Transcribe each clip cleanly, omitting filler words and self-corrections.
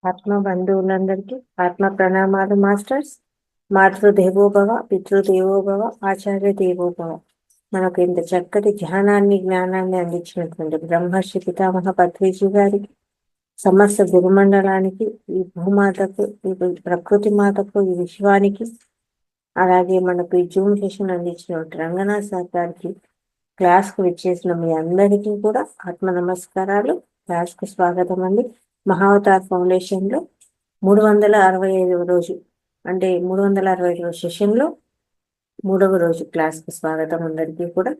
ఆత్మ బంధువులందరికీ ఆత్మ ప్రణామాలు మాస్టర్స్. మాతృదేవోభవ, పితృదేవోభవ, ఆచార్య దేవోభవ. మనకు ఇంత చక్కటి ధ్యానాన్ని జ్ఞానాన్ని అందించినటువంటి బ్రహ్మర్షి పితామహ పత్రిజీ గారికి, సమస్త గురుమండలానికి, ఈ భూమాతకు, ఈ ప్రకృతి మాతకు, ఈ విశ్వానికి, అలాగే మనకు ఈ జూమ్ సెషన్ అందించినటువంటి రంగనాథ్ సార్ గారికి, క్లాస్కు విచ్చేసిన మీ అందరికీ కూడా ఆత్మ నమస్కారాలు. క్లాస్కు స్వాగతం అండి. మహావతార్ ఫౌండేషన్లో 365వ రోజు, అంటే 365వ సెషన్లో 3వ రోజు క్లాస్కి స్వాగతం అందరికీ కూడా.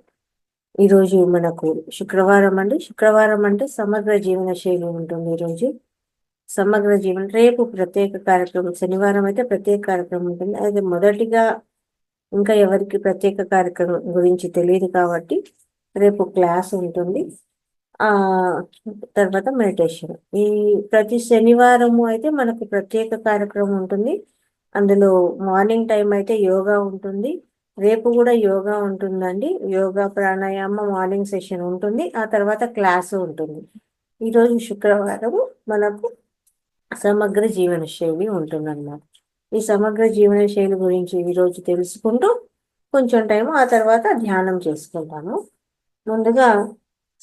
ఈరోజు మనకు శుక్రవారం అండి. శుక్రవారం అంటే సమగ్ర జీవన శైలి ఉంటుంది. ఈరోజు సమగ్ర జీవన, రేపు ప్రత్యేక కార్యక్రమం, శనివారం అయితే ప్రత్యేక కార్యక్రమం ఉంటుంది. అయితే మొదటిగా ఇంకా ఎవరికి ప్రత్యేక కార్యక్రమం గురించి తెలియదు కాబట్టి రేపు క్లాస్ ఉంటుంది. తర్వాత మెడిటేషన్. ఈ ప్రతి శనివారము అయితే మనకు ప్రత్యేక కార్యక్రమం ఉంటుంది. అందులో మార్నింగ్ టైం అయితే యోగా ఉంటుంది. రేపు కూడా యోగా ఉంటుందండి. యోగా ప్రాణాయామ మార్నింగ్ సెషన్ ఉంటుంది. ఆ తర్వాత క్లాసు ఉంటుంది. ఈరోజు శుక్రవారము మనకు సమగ్ర జీవన శైలి ఉంటుందన్నమాట. ఈ సమగ్ర జీవన శైలి గురించి ఈరోజు తెలుసుకుంటూ కొంచెం టైం ఆ తర్వాత ధ్యానం చేసుకుంటాము. ముందుగా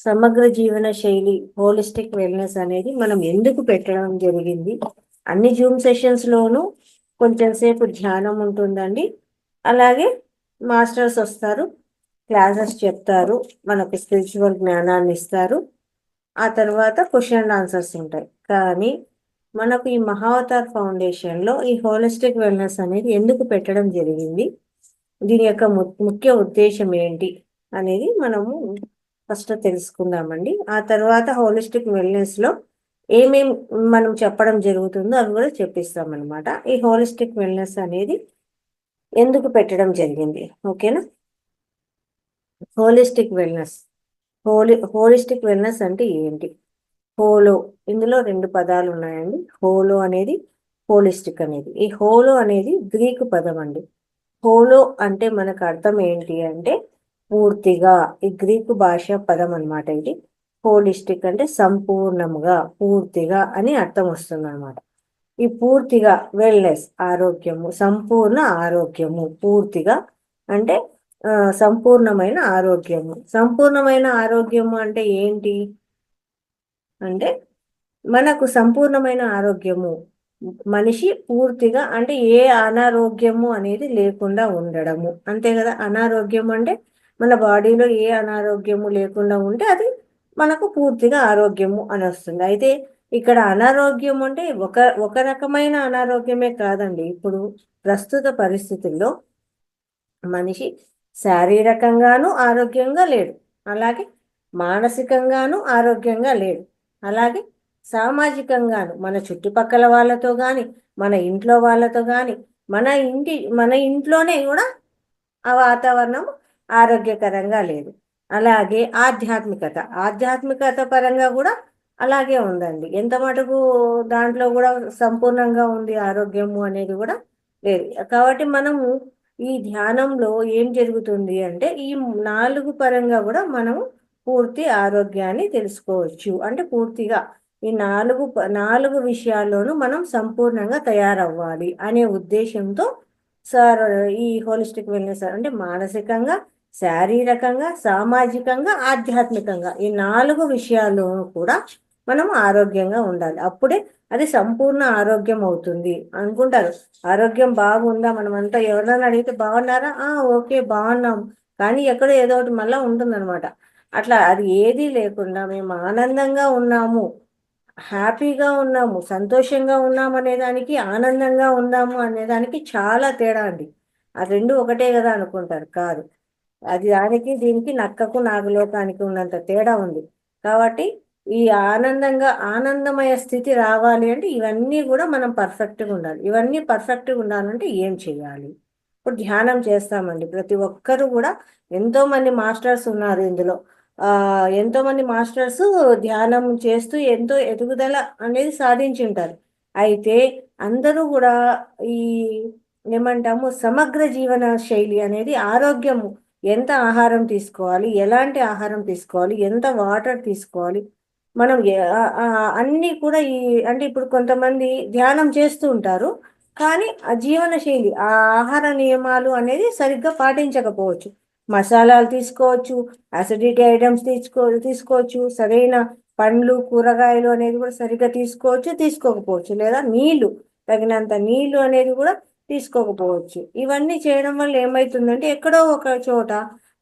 సమగ్ర జీవన శైలి, హోలిస్టిక్ వెల్నెస్ అనేది మనం ఎందుకు పెట్టడం జరిగింది? అన్ని జూమ్ సెషన్స్లోనూ కొంచెం సేపు ధ్యానం ఉంటుందండి. అలాగే మాస్టర్స్ వస్తారు, క్లాసెస్ చెప్తారు, మనకు స్పిరిచువల్ జ్ఞానాన్ని ఇస్తారు. ఆ తర్వాత క్వశ్చన్ అండ్ ఆన్సర్స్ ఉంటాయి. కానీ మనకు ఈ మహావతార్ ఫౌండేషన్లో ఈ హోలిస్టిక్ వెల్నెస్ అనేది ఎందుకు పెట్టడం జరిగింది, దీని యొక్క ముఖ్య ఉద్దేశం ఏంటి అనేది మనము ఫస్ట్ తెలుసుకుందామండి. ఆ తర్వాత హోలిస్టిక్ వెల్నెస్లో ఏమేం మనం చెప్పడం జరుగుతుందో అవి కూడా చెప్పిస్తామన్నమాట. ఈ హోలిస్టిక్ వెల్నెస్ అనేది ఎందుకు పెట్టడం జరిగింది, ఓకేనా? హోలిస్టిక్ వెల్నెస్, హోలిస్టిక్ వెల్నెస్ అంటే ఏంటి? హోలో, ఇందులో 2 పదాలు ఉన్నాయండి. హోలో అనేది, హోలిస్టిక్ అనేది. ఈ హోలో అనేది గ్రీకు పదం అండి. హోలో అంటే మనకు అర్థం ఏంటి అంటే పూర్తిగా, ఈ గ్రీకు భాష పదం అన్నమాట ఇది. హోలిస్టిక్ అంటే సంపూర్ణముగా, పూర్తిగా అని అర్థం వస్తుంది అనమాట. ఈ పూర్తిగా, వెల్నెస్ ఆరోగ్యము, సంపూర్ణ ఆరోగ్యము, పూర్తిగా అంటే సంపూర్ణమైన ఆరోగ్యము. సంపూర్ణమైన ఆరోగ్యము అంటే ఏంటి అంటే మనకు సంపూర్ణమైన ఆరోగ్యము, మనిషి పూర్తిగా అంటే ఏ అనారోగ్యము అనేది లేకుండా ఉండడము, అంతే కదా. అనారోగ్యం అంటే మన బాడీలో ఏ అనారోగ్యము లేకుండా ఉంటే అది మనకు పూర్తిగా ఆరోగ్యము అని వస్తుంది. అయితే ఇక్కడ అనారోగ్యం అంటే ఒక రకమైన అనారోగ్యమే కాదండి. ఇప్పుడు ప్రస్తుత పరిస్థితుల్లో మనిషి శారీరకంగానూ ఆరోగ్యంగా లేడు, అలాగే మానసికంగానూ ఆరోగ్యంగా లేడు, అలాగే సామాజికంగాను మన చుట్టుపక్కల వాళ్ళతో కానీ, మన ఇంట్లో వాళ్ళతో కానీ, మన ఇంట్లోనే కూడా ఆ వాతావరణం ఆరోగ్యకరంగా లేదు. అలాగే ఆధ్యాత్మికత పరంగా కూడా అలాగే ఉందండి. ఎంత మటుకు దాంట్లో కూడా సంపూర్ణంగా ఉంది ఆరోగ్యము అనేది కూడా లేదు. కాబట్టి మనము ఈ ధ్యానంలో ఏం జరుగుతుంది అంటే ఈ 4 పరంగా కూడా మనము పూర్తి ఆరోగ్యాన్ని తెలుసుకోవచ్చు. అంటే పూర్తిగా ఈ 4 విషయాల్లోనూ మనం సంపూర్ణంగా తయారవ్వాలి అనే ఉద్దేశంతో సార్ ఈ హోలిస్టిక్ వెల్నెస్ అంటే మానసికంగా, శారీరకంగా, సామాజికంగా, ఆధ్యాత్మికంగా ఈ 4 విషయాల్లోనూ కూడా మనం ఆరోగ్యంగా ఉండాలి. అప్పుడే అది సంపూర్ణ ఆరోగ్యం అవుతుంది. అనుకుంటారు ఆరోగ్యం బాగుందా, మనమంతా ఎవరైనా అడిగితే బాగున్నారా, ఓకే బాగున్నాం, కానీ ఎక్కడో ఏదో ఒకటి మళ్ళీ ఉంటుందన్నమాట. అట్లా అది ఏదీ లేకుండా మేము ఆనందంగా ఉన్నాము, హ్యాపీగా ఉన్నాము, సంతోషంగా ఉన్నాము అనేదానికి, ఆనందంగా ఉన్నాము అనేదానికి చాలా తేడా అండి. ఆ 2 ఒకటే కదా అనుకుంటారు, కాదు. అది దానికి దీనికి నక్కకు నాగలోకానికి ఉన్నంత తేడా ఉంది. కాబట్టి ఈ ఆనందమయ స్థితి రావాలి అంటే ఇవన్నీ కూడా మనం పర్ఫెక్ట్గా ఉండాలి. ఇవన్నీ పర్ఫెక్ట్గా ఉండాలంటే ఏం చేయాలి? ఇప్పుడు ధ్యానం చేస్తామండి. ప్రతి ఒక్కరు కూడా, ఎంతోమంది మాస్టర్స్ ఉన్నారు ఇందులో. ఎంతోమంది మాస్టర్స్ ధ్యానం చేస్తూ ఎంతో ఎదుగుదల అనేది సాధించి ఉంటారు. అయితే అందరూ కూడా ఈ ఏమంటాము సమగ్ర జీవన శైలి అనేది ఎంత ఆహారం తీసుకోవాలి, ఎలాంటి ఆహారం తీసుకోవాలి, ఎంత వాటర్ తీసుకోవాలి, మనం అన్నీ కూడా అంటే ఇప్పుడు కొంతమంది ధ్యానం చేస్తూ ఉంటారు, కానీ ఆ జీవన శైలి, ఆ ఆహార నియమాలు అనేది సరిగ్గా పాటించకపోవచ్చు. మసాలాలు తీసుకోవచ్చు, అసిడిటీ ఐటమ్స్ తీసుకోవచ్చు, సరైన పండ్లు కూరగాయలు అనేది కూడా సరిగ్గా తీసుకోవచ్చు, తీసుకోకపోవచ్చు, లేదా నీళ్లు, తగినంత నీళ్లు అనేది కూడా తీసుకోకపోవచ్చు. ఇవన్నీ చేయడం వల్ల ఏమవుతుందంటే ఎక్కడో ఒక చోట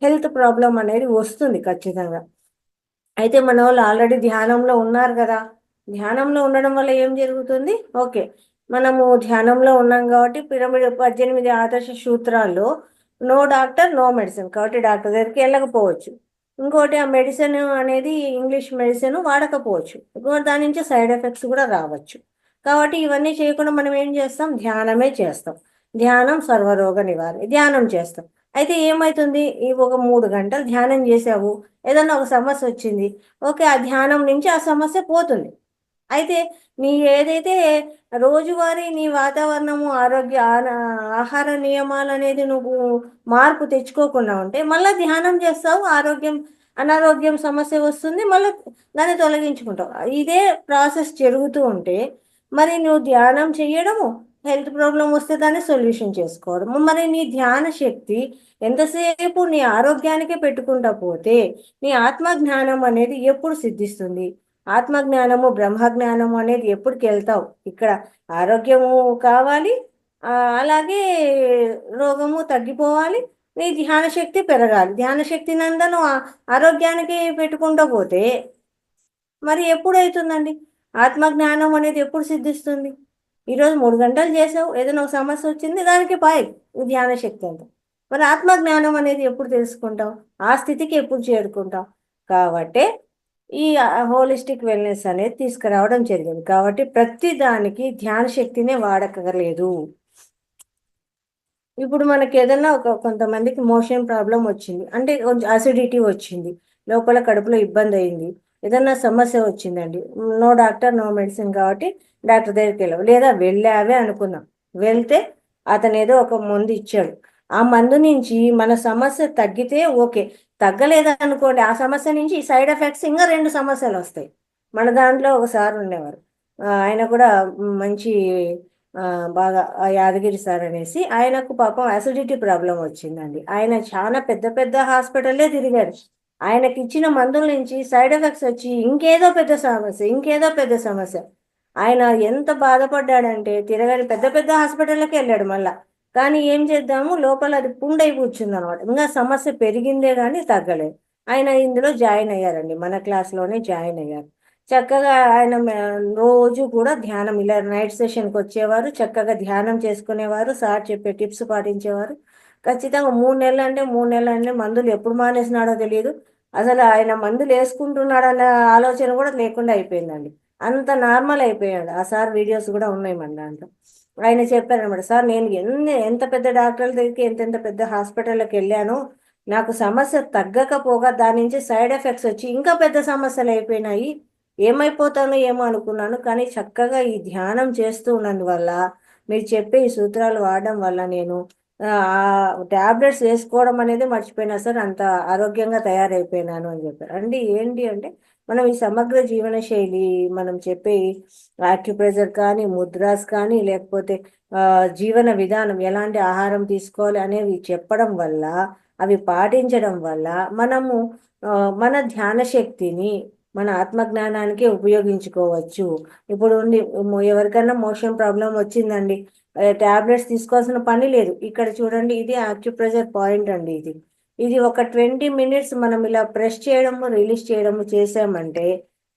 హెల్త్ ప్రాబ్లం అనేది వస్తుంది ఖచ్చితంగా. అయితే మన వాళ్ళు ఆల్రెడీ ధ్యానంలో ఉన్నారు కదా, ధ్యానంలో ఉండడం వల్ల ఏం జరుగుతుంది? ఓకే, మనము ధ్యానంలో ఉన్నాం కాబట్టి పిరమిడ్ 18 ఆదర్శ సూత్రాల్లో నో డాక్టర్ నో మెడిసిన్, కాబట్టి డాక్టర్ దగ్గరికి వెళ్ళకపోవచ్చు. ఇంకోటి, ఆ మెడిసిన్ అనేది ఇంగ్లీష్ మెడిసిన్ వాడకపోవచ్చు, ఇంకోటి దాని నుంచి సైడ్ ఎఫెక్ట్స్ కూడా రావచ్చు. కాబట్టి ఇవన్నీ చేయకుండా మనం ఏం చేస్తాం? ధ్యానమే చేస్తాం. ధ్యానం సర్వరోగ నివారణ, ధ్యానం చేస్తాం. అయితే ఏమవుతుంది? ఈ ఒక 3 గంటలు ధ్యానం చేసావు, ఏదన్నా ఒక సమస్య వచ్చింది, ఓకే, ఆ ధ్యానం నుంచి ఆ సమస్య పోతుంది. అయితే నీ ఏదైతే రోజువారీ నీ వాతావరణము, ఆరోగ్య ఆహార నియమాలు అనేది నువ్వు మార్పు తెచ్చుకోకుండా ఉంటే మళ్ళీ ధ్యానం చేస్తావు, అనారోగ్యం సమస్య వస్తుంది, మళ్ళీ దాన్ని తొలగించుకుంటావు. ఇదే ప్రాసెస్ జరుగుతూ ఉంటే మరి నువ్వు ధ్యానం చేయడము, హెల్త్ ప్రాబ్లం వస్తే దాన్ని సొల్యూషన్ చేసుకోవడం, మరి నీ ధ్యాన శక్తి ఎంతసేపు నీ ఆరోగ్యానికే పెట్టుకుంటా పోతే నీ ఆత్మజ్ఞానం అనేది ఎప్పుడు సిద్ధిస్తుంది? ఆత్మజ్ఞానము, బ్రహ్మజ్ఞానము అనేది ఎప్పటికి వెళ్తావు? ఇక్కడ ఆరోగ్యము కావాలి, అలాగే రోగము తగ్గిపోవాలి, నీ ధ్యాన శక్తి పెరగాలి. ధ్యాన శక్తి నందను ఆరోగ్యానికి పెట్టుకుంటూ పోతే మరి ఎప్పుడు అవుతుందండి? ఆత్మజ్ఞానం అనేది ఎప్పుడు సిద్ధిస్తుంది? ఈరోజు 3 గంటలు చేసావు, ఏదైనా ఒక సమస్య వచ్చింది, దానికి పాయ్ ధ్యాన శక్తి అంత. మరి ఆత్మజ్ఞానం అనేది ఎప్పుడు తెలుసుకుంటావు? ఆ స్థితికి ఎప్పుడు చేరుకుంటావు? కాబట్టి ఈ హోలిస్టిక్ వెల్నెస్ అనేది తీసుకురావడం జరిగింది. కాబట్టి ప్రతి దానికి ధ్యాన శక్తినే వాడకలేదు. ఇప్పుడు మనకి ఏదన్నా కొంతమందికి మోషన్ ప్రాబ్లం వచ్చింది, అంటే కొంచెం అసిడిటీ వచ్చింది, లోపల కడుపులో ఇబ్బంది అయింది, ఏదన్నా సమస్య వచ్చిందండి, నో డాక్టర్ నో మెడిసిన్, కాబట్టి డాక్టర్ దగ్గరికి వెళ్ళావు, లేదా వెళ్ళావే అనుకుందాం, వెళ్తే అతను ఏదో ఒక మందు ఇచ్చాడు, ఆ మందు నుంచి మన సమస్య తగ్గితే ఓకే, తగ్గలేదనుకోండి ఆ సమస్య నుంచి సైడ్ ఎఫెక్ట్స్ ఇంకా 2 సమస్యలు వస్తాయి. మన దాంట్లో ఒకసారి ఉండేవారు, ఆయన కూడా మంచి బాగా యాదగిరి సార్ అనేసి, ఆయనకు పాపం అసిడిటీ ప్రాబ్లం వచ్చిందండి. ఆయన చాలా పెద్ద పెద్ద హాస్పిటల్లే తిరిగారు. ఆయనకి ఇచ్చిన మందుల నుంచి సైడ్ ఎఫెక్ట్స్ వచ్చి ఇంకేదో పెద్ద సమస్య, ఇంకేదో పెద్ద సమస్య. ఆయన ఎంత బాధపడ్డాడంటే తిరగని పెద్ద పెద్ద హాస్పిటల్కి వెళ్ళాడు మళ్ళా. కానీ ఏం చేద్దాము, లోపల అది పుండై కూర్చుంది అనమాట, ఇంకా సమస్య పెరిగిందే కానీ తగ్గలేదు. ఆయన ఇందులో జాయిన్ అయ్యారండి, మన క్లాస్లోనే జాయిన్ అయ్యారు. చక్కగా ఆయన రోజు కూడా ధ్యానం, ఇలా నైట్ సెషన్కి వచ్చేవారు, చక్కగా ధ్యానం చేసుకునేవారు, సార్ చెప్పే టిప్స్ పాటించేవారు. ఖచ్చితంగా 3 నెలలు అంటే 3 నెలలు అంటే మందులు ఎప్పుడు మానేసినాడో తెలియదు, అసలు ఆయన మందులు వేసుకుంటున్నాడన్న ఆలోచన కూడా లేకుండా అయిపోయిందండి. అంత నార్మల్ అయిపోయాడు. ఆ సార్ వీడియోస్ కూడా ఉన్నాయి మన దాంట్లో. ఆయన చెప్పారనమాట, సార్ నేను ఎంత పెద్ద డాక్టర్ల దగ్గరికి, ఎంతెంత పెద్ద హాస్పిటల్కి వెళ్ళాను, నాకు సమస్య తగ్గకపోగా దాని నుంచి సైడ్ ఎఫెక్ట్స్ వచ్చి ఇంకా పెద్ద సమస్యలు అయిపోయినాయి, ఏమైపోతానో ఏమో అనుకున్నాను, కానీ చక్కగా ఈ ధ్యానం చేస్తూ ఉన్నందువల్ల, మీరు చెప్పే ఈ సూత్రాలు వాడడం వల్ల నేను ట్యాబ్లెట్స్ వేసుకోవడం అనేది మర్చిపోయినా సార్, అంత ఆరోగ్యంగా తయారైపోయినాను అని చెప్పారు. అండి ఏంటి అంటే మనం ఈ సమగ్ర జీవన శైలి, మనం చెప్పే యాక్యుప్రెజర్ కానీ, ముద్రాస్ కానీ, లేకపోతే జీవన విధానం, ఎలాంటి ఆహారం తీసుకోవాలి అనేవి చెప్పడం వల్ల, అవి పాటించడం వల్ల మనము మన ధ్యాన శక్తిని మన ఆత్మజ్ఞానానికి ఉపయోగించుకోవచ్చు. ఇప్పుడు ఎవరికైనా మోషన్ ప్రాబ్లం వచ్చిందండి, ట్యాబ్లెట్స్ తీసుకోవాల్సిన పని లేదు. ఇక్కడ చూడండి, ఇది యాక్యుప్రెజర్ పాయింట్ అండి. ఇది ఒక 20 మినిట్స్ మనం ఇలా ప్రెస్ చేయడము, రిలీజ్ చేయడము చేసామంటే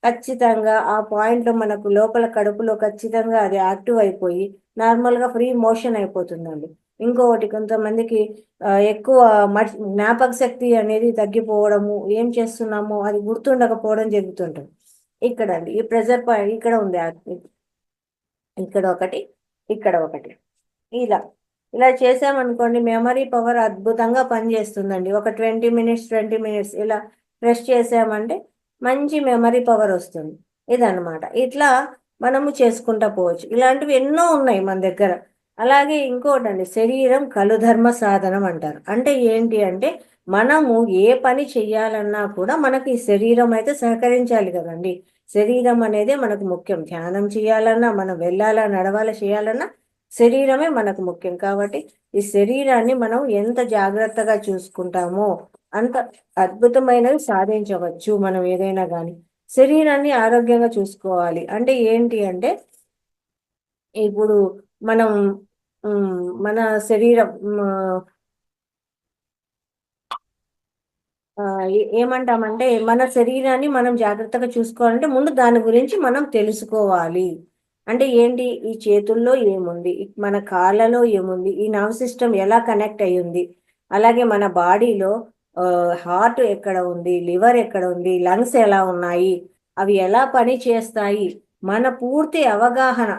ఖచ్చితంగా ఆ పాయింట్లో మనకు లోపల కడుపులో ఖచ్చితంగా అది యాక్టివ్ అయిపోయి నార్మల్గా ఫ్రీ మోషన్ అయిపోతుందండి. ఇంకొకటి, కొంతమందికి ఎక్కువ జ్ఞాపక శక్తి అనేది తగ్గిపోవడము, ఏం చేస్తున్నామో అది గుర్తుండకపోవడం జరుగుతుంటుంది. ఇక్కడ అండి ఈ ప్రెజర్ పాయింట్ ఇక్కడ ఉంది, ఇక్కడ ఒకటి, ఇక్కడ ఒకటి, ఇలా ఇలా చేసామనుకోండి, మెమరీ పవర్ అద్భుతంగా పనిచేస్తుందండి. ఒక 20 మినిట్స్ ఇలా ప్రెస్ చేసామంటే మంచి మెమరీ పవర్ వస్తుంది. ఇదన్నమాట. ఇట్లా మనము చేసుకుంటా పోవచ్చు. ఇలాంటివి ఎన్నో ఉన్నాయి మన దగ్గర. అలాగే ఇంకోటండి, శరీరం కలుధర్మ సాధనం అంటారు. అంటే ఏంటి అంటే మనము ఏ పని చెయ్యాలన్నా కూడా మనకి ఈ శరీరం అయితే సహకరించాలి కదండి. శరీరం అనేదే మనకు ముఖ్యం. ధ్యానం చేయాలన్నా, మనం వెళ్ళాలా, నడవాలా, చేయాలన్నా శరీరమే మనకు ముఖ్యం. కాబట్టి ఈ శరీరాన్ని మనం ఎంత జాగ్రత్తగా చూసుకుంటామో అంత అద్భుతమైనవి సాధించవచ్చు మనం ఏదైనా కానీ. శరీరాన్ని ఆరోగ్యంగా చూసుకోవాలి అంటే ఏంటి అంటే, ఇప్పుడు మనం మన శరీరం ఏమంటామంటే, మన శరీరాన్ని మనం జాగ్రత్తగా చూసుకోవాలంటే ముందు దాని గురించి మనం తెలుసుకోవాలి. అంటే ఏంటి? ఈ చేతుల్లో ఏముంది? మన కాళ్ళలో ఏముంది? ఈ నర్వ్ సిస్టమ్ ఎలా కనెక్ట్ అయ్యింది? అలాగే మన బాడీలో హార్ట్ ఎక్కడ ఉంది? లివర్ ఎక్కడ ఉంది? లంగ్స్ ఎలా ఉన్నాయి? అవి ఎలా పని చేస్తాయి? మన పూర్తి అవగాహన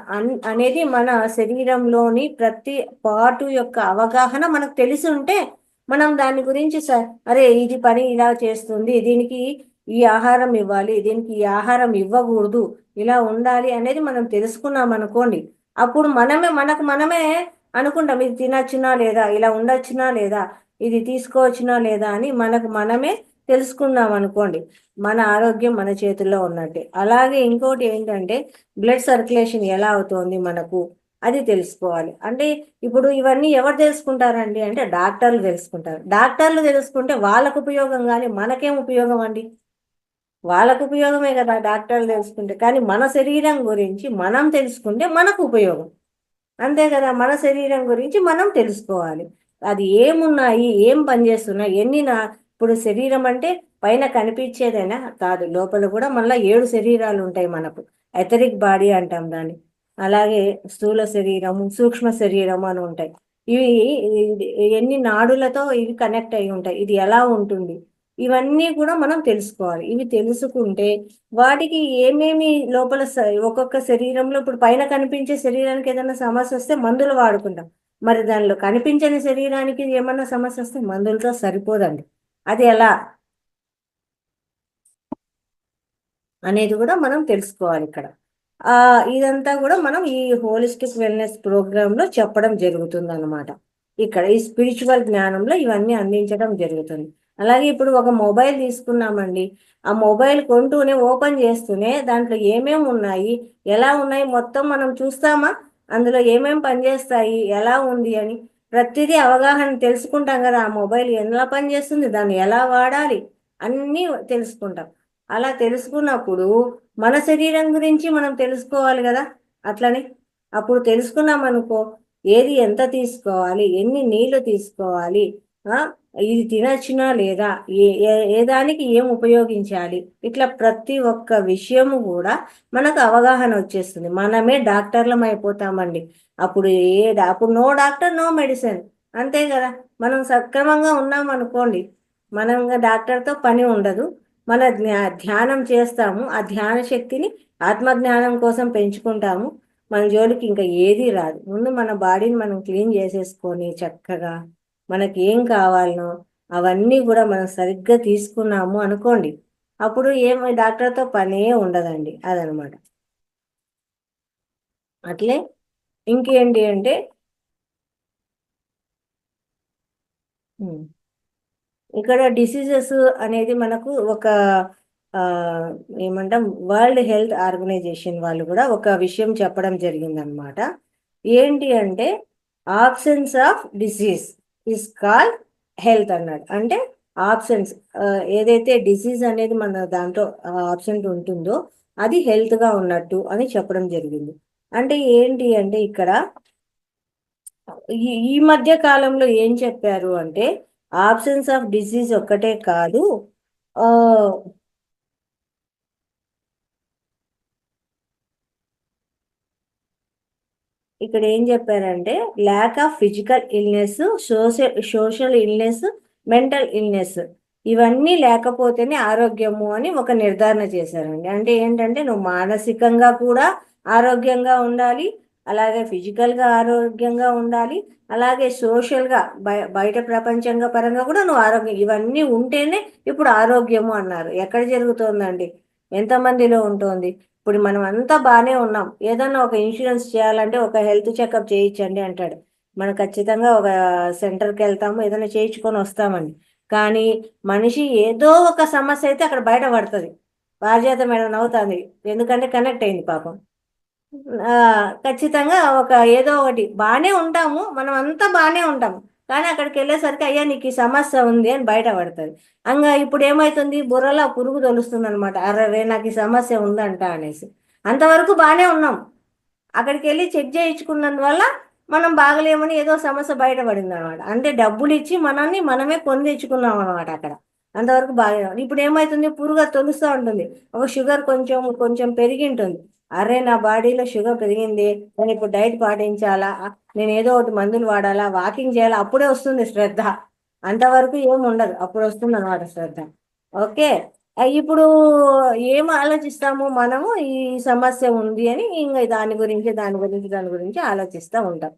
అనేది మన శరీరంలోని ప్రతి పార్టు యొక్క అవగాహన మనకు తెలిసి ఉంటే మనం దాని గురించి అరే ఇది పని ఇలా చేస్తుంది, దీనికి ఈ ఆహారం ఇవ్వాలి, దీనికి ఈ ఆహారం ఇవ్వకూడదు, ఇలా ఉండాలి అనేది మనం తెలుసుకున్నాం అనుకోండి. అప్పుడు మనమే అనుకుంటాం ఇది తినచ్చునా లేదా, ఇలా ఉండొచ్చునా లేదా, ఇది తీసుకోవచ్చునా లేదా అని మనమే తెలుసుకున్నాం అనుకోండి. మన ఆరోగ్యం మన చేతుల్లో ఉన్నట్టే. అలాగే ఇంకోటి ఏంటంటే, బ్లడ్ సర్క్యులేషన్ ఎలా అవుతోంది మనకు అది తెలుసుకోవాలి. అంటే ఇప్పుడు ఇవన్నీ ఎవరు తెలుసుకుంటారండి అంటే డాక్టర్లు తెలుసుకుంటారు. డాక్టర్లు తెలుసుకుంటే వాళ్ళకు ఉపయోగం కానీ మనకేం ఉపయోగం అండి? వాళ్ళకు ఉపయోగమే కదా డాక్టర్లు తెలుసుకుంటే. కానీ మన శరీరం గురించి మనం తెలుసుకుంటే మనకు ఉపయోగం. అంతే కదా, మన శరీరం గురించి మనం తెలుసుకోవాలి. అది ఏమున్నాయి, ఏం పనిచేస్తున్నాయి, ఇప్పుడు శరీరం అంటే పైన కనిపించేదైనా కాదు, లోపల కూడా మళ్ళీ 7 శరీరాలు ఉంటాయి మనకు. ఎథరిక్ బాడీ అంటాం దాన్ని. అలాగే స్థూల శరీరము, సూక్ష్మ శరీరము అని ఉంటాయి. ఇవి ఎన్ని నాడులతో ఇవి కనెక్ట్ అయి ఉంటాయి, ఇది ఎలా ఉంటుంది, ఇవన్నీ కూడా మనం తెలుసుకోవాలి. ఇవి తెలుసుకుంటే వాటికి ఏమేమి లోపల ఒక్కొక్క శరీరంలో ఇప్పుడు పైన కనిపించే శరీరానికి ఏదైనా సమస్య వస్తే మందులు వాడుకుంటాం. మరి దానిలో కనిపించని శరీరానికి ఏమన్నా సమస్య వస్తే మందులతో సరిపోదండి. అది ఎలా అనేది కూడా మనం తెలుసుకోవాలి ఇక్కడ. ఇదంతా కూడా మనం ఈ హోలిస్టిక్ వెల్నెస్ ప్రోగ్రామ్ లో చెప్పడం జరుగుతుంది అనమాట. ఇక్కడ ఈ స్పిరిచువల్ జ్ఞానంలో ఇవన్నీ అందించడం జరుగుతుంది. అలాగే ఇప్పుడు ఒక మొబైల్ తీసుకున్నామండి. ఆ మొబైల్ కొంటూనే ఓపెన్ చేస్తూనే దాంట్లో ఏమేమి ఉన్నాయి, ఎలా ఉన్నాయి మొత్తం మనం చూస్తామా, అందులో ఏమేమి పనిచేస్తాయి, ఎలా ఉంది అని ప్రతిదీ అవగాహన తెలుసుకుంటాం కదా. ఆ మొబైల్ ఎలా పనిచేస్తుంది, దాన్ని ఎలా వాడాలి అన్నీ తెలుసుకుంటాం. అలా తెలుసుకున్నప్పుడు మన శరీరం గురించి మనం తెలుసుకోవాలి కదా. అట్లని అప్పుడు తెలుసుకున్నాం అనుకో, ఏది ఎంత తీసుకోవాలి, ఎన్ని నీళ్లు తీసుకోవాలి, ఆ ఇది తినచ్చునా లేదా, ఏ దానికి ఏం ఉపయోగించాలి, ఇట్లా ప్రతి ఒక్క విషయము కూడా మనకు అవగాహన వచ్చేస్తుంది. మనమే డాక్టర్లం అయిపోతామండి. అప్పుడు నో డాక్టర్ నో మెడిసిన్. అంతే కదా. మనం సక్రమంగా ఉన్నాం అనుకోండి, మనం డాక్టర్తో పని ఉండదు. మన ధ్యానం చేస్తాము, ఆ ధ్యాన శక్తిని ఆత్మజ్ఞానం కోసం పెంచుకుంటాము. మన జోలికి ఇంకా ఏదీ రాదు. ముందు మన బాడీని మనం క్లీన్ చేసేసుకొని చక్కగా మనకి ఏం కావాలనో అవన్నీ కూడా మనం సరిగ్గా తీసుకున్నాము అనుకోండి, అప్పుడు డాక్టర్తో పనే ఉండదండి. అదనమాట. అట్లే ఇంకేంటి అంటే ఇక్కడ డిసీజెస్ అనేది మనకు ఒక ఏమంటాం, వరల్డ్ హెల్త్ ఆర్గనైజేషన్ వాళ్ళు కూడా ఒక విషయం చెప్పడం జరిగిందనమాట. ఏంటి అంటే absence of disease is called health అన్నాడు. అంటే ఆబ్సెన్స్, ఏదైతే డిసీజ్ అనేది మన దాంట్లో ఆబ్సెంట్ ఉంటుందో అది హెల్త్గా ఉన్నట్టు అని చెప్పడం జరిగింది. అంటే ఏంటి అంటే ఇక్కడ ఈ మధ్య కాలంలో ఏం చెప్పారు అంటే ఆబ్సెన్స్ ఆఫ్ డిసీజ్ ఒక్కటే కాదు, ఆ ఇక్కడ ఏం చెప్పారంటే lack of physical illness, social illness, mental illness, ఇవన్నీ లేకపోతేనే ఆరోగ్యము అని ఒక నిర్ధారణ చేశారండి. అంటే ఏంటంటే నువ్వు మానసికంగా కూడా ఆరోగ్యంగా ఉండాలి, అలాగే ఫిజికల్గా ఆరోగ్యంగా ఉండాలి, అలాగే సోషల్గా బయట ప్రపంచంగా పరంగా కూడా నువ్వు ఆరోగ్యం, ఇవన్నీ ఉంటేనే ఇప్పుడు ఆరోగ్యము అన్నారు. ఎక్కడ జరుగుతోందండి, ఎంతమందిలో ఉంటుంది? ఇప్పుడు మనం అంతా బాగానే ఉన్నాం, ఏదన్నా ఒక ఇన్సూరెన్స్ చేయాలంటే ఒక హెల్త్ చెకప్ చేయించండి అంటాడు. మనం ఖచ్చితంగా ఒక సెంటర్కి వెళ్తాము, ఏదైనా చేయించుకొని వస్తామండి. కానీ మనిషి ఏదో ఒక సమస్య అయితే అక్కడ బయటపడుతుంది. పారిజాత మేడం నవ్వుతుంది, ఎందుకంటే కనెక్ట్ అయింది పాపం. ఆ, ఖచ్చితంగా ఒక ఏదో ఒకటి బాగానే ఉంటాము, మనం అంతా బాగానే ఉంటాము, కానీ అక్కడికి వెళ్ళేసరికి అయ్యా నీకు ఈ సమస్య ఉంది అని బయట పడుతుంది. అంగా ఇప్పుడు ఏమవుతుంది, బుర్రలో ఆ పురుగు తెలుస్తుంది అనమాట, అరే నాకు ఈ సమస్య ఉందంట అనేసి. అంతవరకు బాగానే ఉన్నాం, అక్కడికి వెళ్ళి చెక్ చేయించుకున్నందువల్ల మనం బాగలేమని ఏదో సమస్య బయటపడింది అనమాట. అంటే డబ్బులు ఇచ్చి మనల్ని మనమే కొని తెచ్చుకున్నాం అనమాట అక్కడ. అంతవరకు బాగా ఇప్పుడు ఏమవుతుంది, పురుగు తొలుస్తూ ఉంటుంది, ఒక షుగర్ కొంచెం కొంచెం పెరిగి ఉంటుంది. అరే నా బాడీలో షుగర్ పెరిగింది, నేను ఇప్పుడు డైట్ పాటించాలా, నేను ఏదో ఒకటి మందులు వాడాలా, వాకింగ్ చేయాలా, అప్పుడే వస్తుంది శ్రద్ధ. అంతవరకు ఏమి ఉండదు, అప్పుడు వస్తుంది అనమాట శ్రద్ధ. ఓకే. ఇప్పుడు ఏం ఆలోచిస్తాము మనము, ఈ సమస్య ఉంది అని ఇంకా దాని గురించి ఆలోచిస్తూ ఉంటాం.